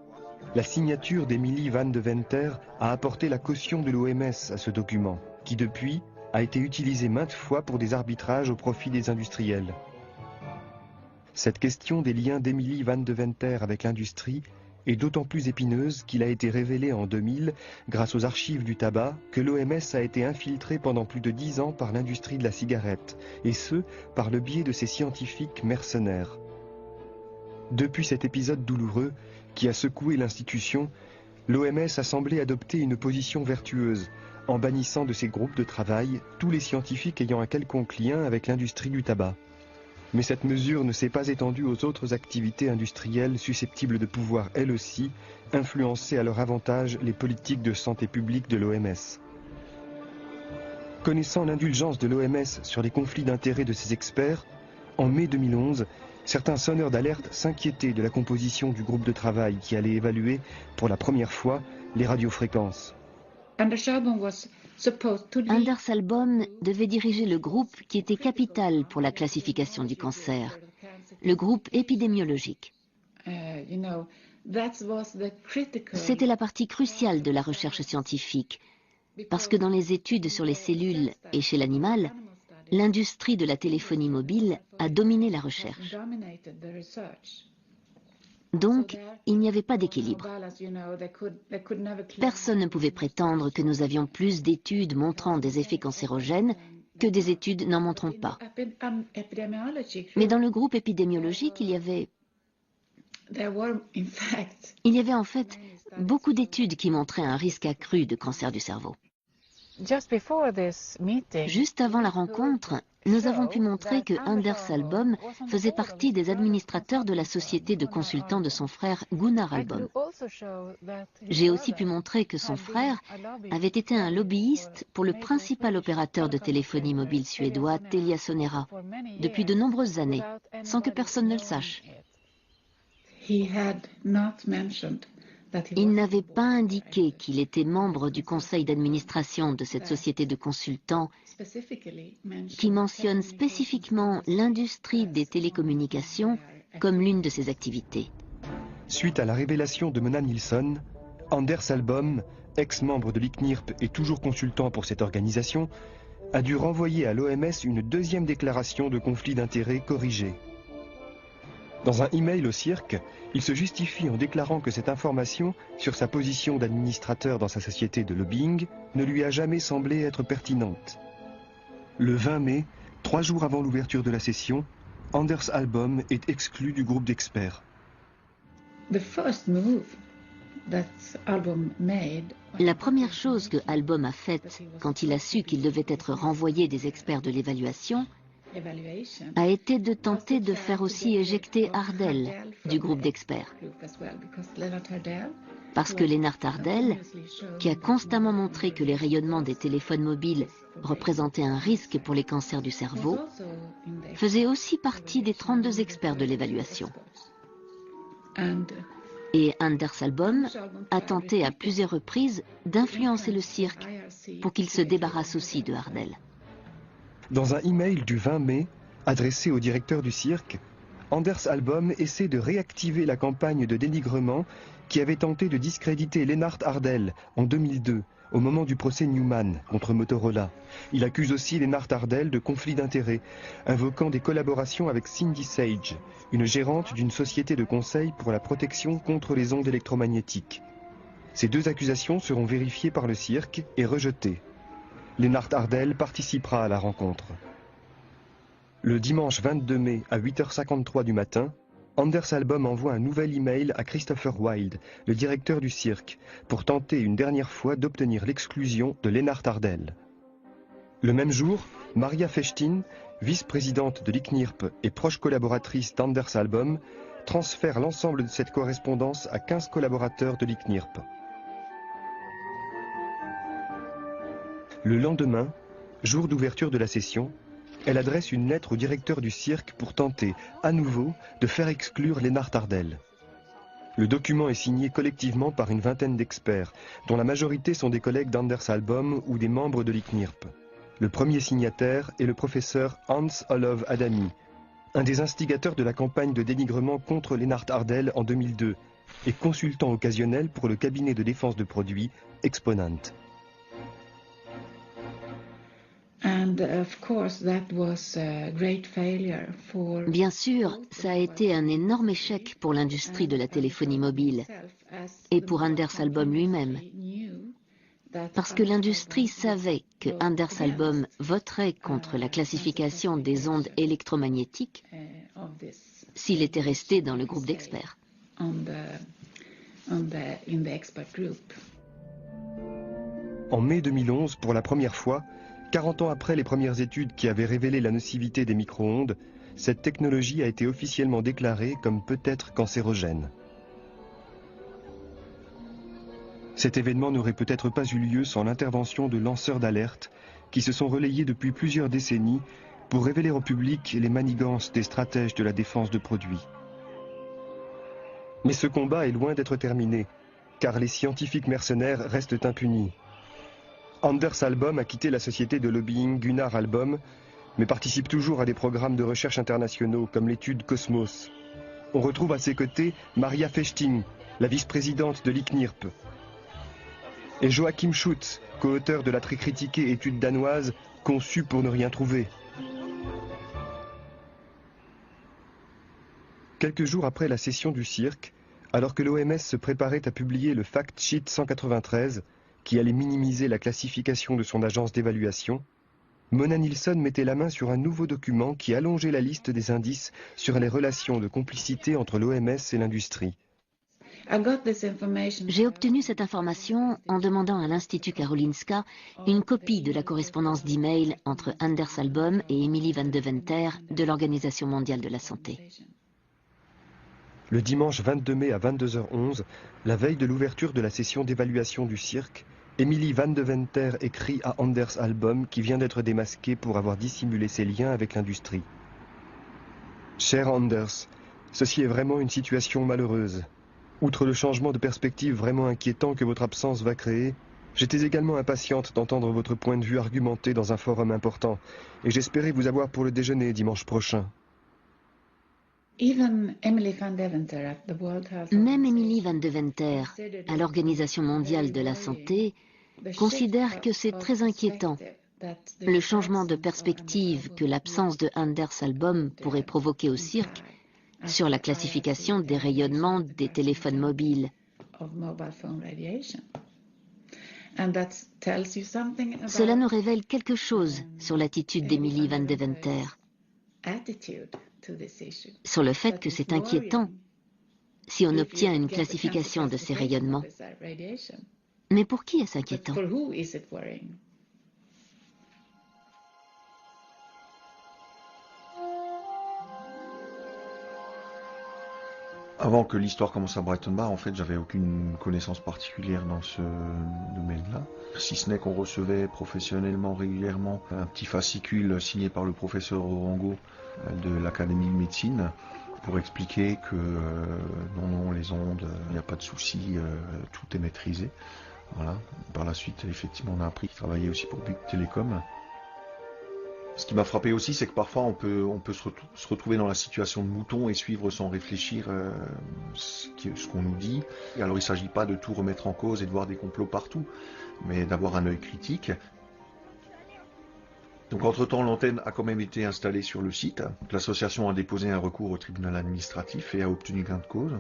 La signature d'Emily Van Deventer a apporté la caution de l'OMS à ce document, qui depuis a été utilisé maintes fois pour des arbitrages au profit des industriels. Cette question des liens d'Emily Van Deventer avec l'industrie est d'autant plus épineuse qu'il a été révélé en 2000, grâce aux archives du tabac, que l'OMS a été infiltrée pendant plus de 10 ans par l'industrie de la cigarette, et ce, par le biais de ses scientifiques mercenaires. Depuis cet épisode douloureux, qui a secoué l'institution, l'OMS a semblé adopter une position vertueuse, en bannissant de ses groupes de travail tous les scientifiques ayant un quelconque lien avec l'industrie du tabac. Mais cette mesure ne s'est pas étendue aux autres activités industrielles susceptibles de pouvoir, elles aussi, influencer à leur avantage les politiques de santé publique de l'OMS. Connaissant l'indulgence de l'OMS sur les conflits d'intérêts de ses experts, en mai 2011, certains sonneurs d'alerte s'inquiétaient de la composition du groupe de travail qui allait évaluer, pour la première fois, les radiofréquences. Anders Albohm devait diriger le groupe qui était capital pour la classification du cancer, le groupe épidémiologique. C'était la partie cruciale de la recherche scientifique, parce que dans les études sur les cellules et chez l'animal, l'industrie de la téléphonie mobile a dominé la recherche. Donc, il n'y avait pas d'équilibre. Personne ne pouvait prétendre que nous avions plus d'études montrant des effets cancérogènes que des études n'en montrant pas. Mais dans le groupe épidémiologique, il y avait en fait beaucoup d'études qui montraient un risque accru de cancer du cerveau. Juste avant la rencontre, nous avons pu montrer que Anders Albohm faisait partie des administrateurs de la société de consultants de son frère Gunnar Albohm. J'ai aussi pu montrer que son frère avait été un lobbyiste pour le principal opérateur de téléphonie mobile suédois, TeliaSonera, depuis de nombreuses années, sans que personne ne le sache. Il n'avait pas indiqué qu'il était membre du conseil d'administration de cette société de consultants qui mentionne spécifiquement l'industrie des télécommunications comme l'une de ses activités. Suite à la révélation de Mona Nilsson, Anders Albohm, ex-membre de l'ICNIRP et toujours consultant pour cette organisation, a dû renvoyer à l'OMS une deuxième déclaration de conflit d'intérêts corrigée. Dans un email au cirque, il se justifie en déclarant que cette information sur sa position d'administrateur dans sa société de lobbying ne lui a jamais semblé être pertinente. Le 20 mai, 3 jours avant l'ouverture de la session, Anders Albohm est exclu du groupe d'experts. La première chose que Albohm a faite quand il a su qu'il devait être renvoyé des experts de l'évaluation, a été de tenter de faire aussi éjecter Hardel du groupe d'experts. Parce que Lennart Hardel, qui a constamment montré que les rayonnements des téléphones mobiles représentaient un risque pour les cancers du cerveau, faisait aussi partie des 32 experts de l'évaluation. Et Anders Albohm a tenté à plusieurs reprises d'influencer le cirque pour qu'il se débarrasse aussi de Hardel. Dans un email du 20 mai, adressé au directeur du cirque, Anders Albohm essaie de réactiver la campagne de dénigrement qui avait tenté de discréditer Lennart Hardel en 2002, au moment du procès Newman contre Motorola. Il accuse aussi Lennart Hardel de conflit d'intérêts, invoquant des collaborations avec Cindy Sage, une gérante d'une société de conseil pour la protection contre les ondes électromagnétiques. Ces deux accusations seront vérifiées par le cirque et rejetées. Lennart Hardel participera à la rencontre. Le dimanche 22 mai à 8h53 du matin, Anders Albohm envoie un nouvel email à Christopher Wilde, le directeur du cirque, pour tenter une dernière fois d'obtenir l'exclusion de Lennart Hardel. Le même jour, Maria Fechtin, vice-présidente de l'ICNIRP et proche collaboratrice d'Anders Albohm, transfère l'ensemble de cette correspondance à 15 collaborateurs de l'ICNIRP. Le lendemain, jour d'ouverture de la session, elle adresse une lettre au directeur du cirque pour tenter, à nouveau, de faire exclure Lennart Hardel. Le document est signé collectivement par une vingtaine d'experts, dont la majorité sont des collègues d'Anders Albohm ou des membres de l'ICNIRP. Le premier signataire est le professeur Hans Olof Adami, un des instigateurs de la campagne de dénigrement contre Lennart Hardel en 2002 et consultant occasionnel pour le cabinet de défense de produits Exponent. Bien sûr, ça a été un énorme échec pour l'industrie de la téléphonie mobile et pour Anders Albohm lui-même. Parce que l'industrie savait que Anders Albohm voterait contre la classification des ondes électromagnétiques s'il était resté dans le groupe d'experts. En mai 2011, pour la première fois, 40 ans après les premières études qui avaient révélé la nocivité des micro-ondes, cette technologie a été officiellement déclarée comme peut-être cancérogène. Cet événement n'aurait peut-être pas eu lieu sans l'intervention de lanceurs d'alerte qui se sont relayés depuis plusieurs décennies pour révéler au public les manigances des stratèges de la défense de produits. Mais ce combat est loin d'être terminé, car les scientifiques mercenaires restent impunis. Anders Albohm a quitté la société de lobbying Gunnar Albohm, mais participe toujours à des programmes de recherche internationaux comme l'étude Cosmos. On retrouve à ses côtés Maria Fechtin, la vice-présidente de l'ICNIRP, et Joachim Schutz, co-auteur de la très critiquée étude danoise Conçue pour ne rien trouver. Quelques jours après la session du cirque, alors que l'OMS se préparait à publier le Fact Sheet 193, qui allait minimiser la classification de son agence d'évaluation, Mona Nilsson mettait la main sur un nouveau document qui allongeait la liste des indices sur les relations de complicité entre l'OMS et l'industrie. J'ai obtenu cette information en demandant à l'Institut Karolinska une copie de la correspondance d'email entre Anders Albohm et Emily Van Deventer de l'Organisation mondiale de la santé. Le dimanche 22 mai à 22h11, la veille de l'ouverture de la session d'évaluation du cirque, Emily Van Deventer écrit à Anders Albohm qui vient d'être démasqué pour avoir dissimulé ses liens avec l'industrie. « Cher Anders, ceci est vraiment une situation malheureuse. Outre le changement de perspective vraiment inquiétant que votre absence va créer, j'étais également impatiente d'entendre votre point de vue argumenté dans un forum important, et j'espérais vous avoir pour le déjeuner dimanche prochain. » Même Emily Van Deventer, à l'Organisation mondiale de la santé, considère que c'est très inquiétant, le changement de perspective que l'absence de Anders Albohm pourrait provoquer au cirque sur la classification des rayonnements des téléphones mobiles. Cela nous révèle quelque chose sur l'attitude d'Emily Van Deventer, sur le fait que c'est inquiétant si on obtient une classification de ces rayonnements. Mais pour qui est-ce inquiétant? Avant que l'histoire commence à Brighton Bar, en fait, j'avais aucune connaissance particulière dans ce domaine-là. Si ce n'est qu'on recevait professionnellement, régulièrement, un petit fascicule signé par le professeur Orango de l'Académie de médecine pour expliquer que non, les ondes, il n'y a pas de souci, tout est maîtrisé. Voilà. Par la suite, effectivement, on a appris qu'il travaillait aussi pour Bouygues Télécom. Ce qui m'a frappé aussi, c'est que parfois on peut se retrouver dans la situation de mouton et suivre sans réfléchir ce qu'on nous dit. Et alors il ne s'agit pas de tout remettre en cause et de voir des complots partout, mais d'avoir un œil critique. Donc entre-temps, l'antenne a quand même été installée sur le site. L'association a déposé un recours au tribunal administratif et a obtenu gain de cause.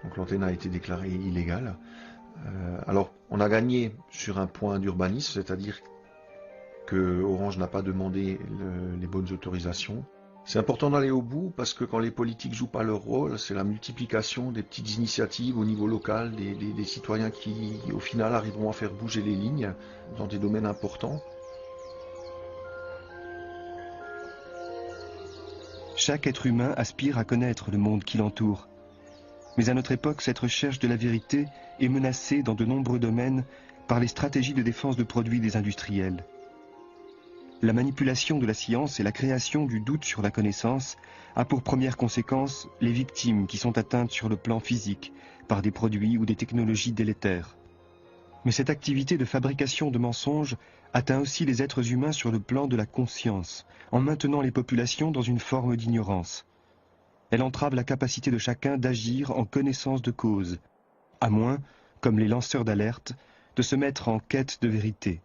Donc l'antenne a été déclarée illégale. Alors on a gagné sur un point d'urbanisme, c'est-à-dire que Orange n'a pas demandé les bonnes autorisations. C'est important d'aller au bout parce que quand les politiques jouent pas leur rôle, c'est la multiplication des petites initiatives au niveau local, des citoyens qui au final arriveront à faire bouger les lignes dans des domaines importants. Chaque être humain aspire à connaître le monde qui l'entoure. Mais à notre époque, cette recherche de la vérité est menacée dans de nombreux domaines par les stratégies de défense de produits des industriels. La manipulation de la science et la création du doute sur la connaissance a pour première conséquence les victimes qui sont atteintes sur le plan physique par des produits ou des technologies délétères. Mais cette activité de fabrication de mensonges atteint aussi les êtres humains sur le plan de la conscience, en maintenant les populations dans une forme d'ignorance. Elle entrave la capacité de chacun d'agir en connaissance de cause, à moins, comme les lanceurs d'alerte, de se mettre en quête de vérité.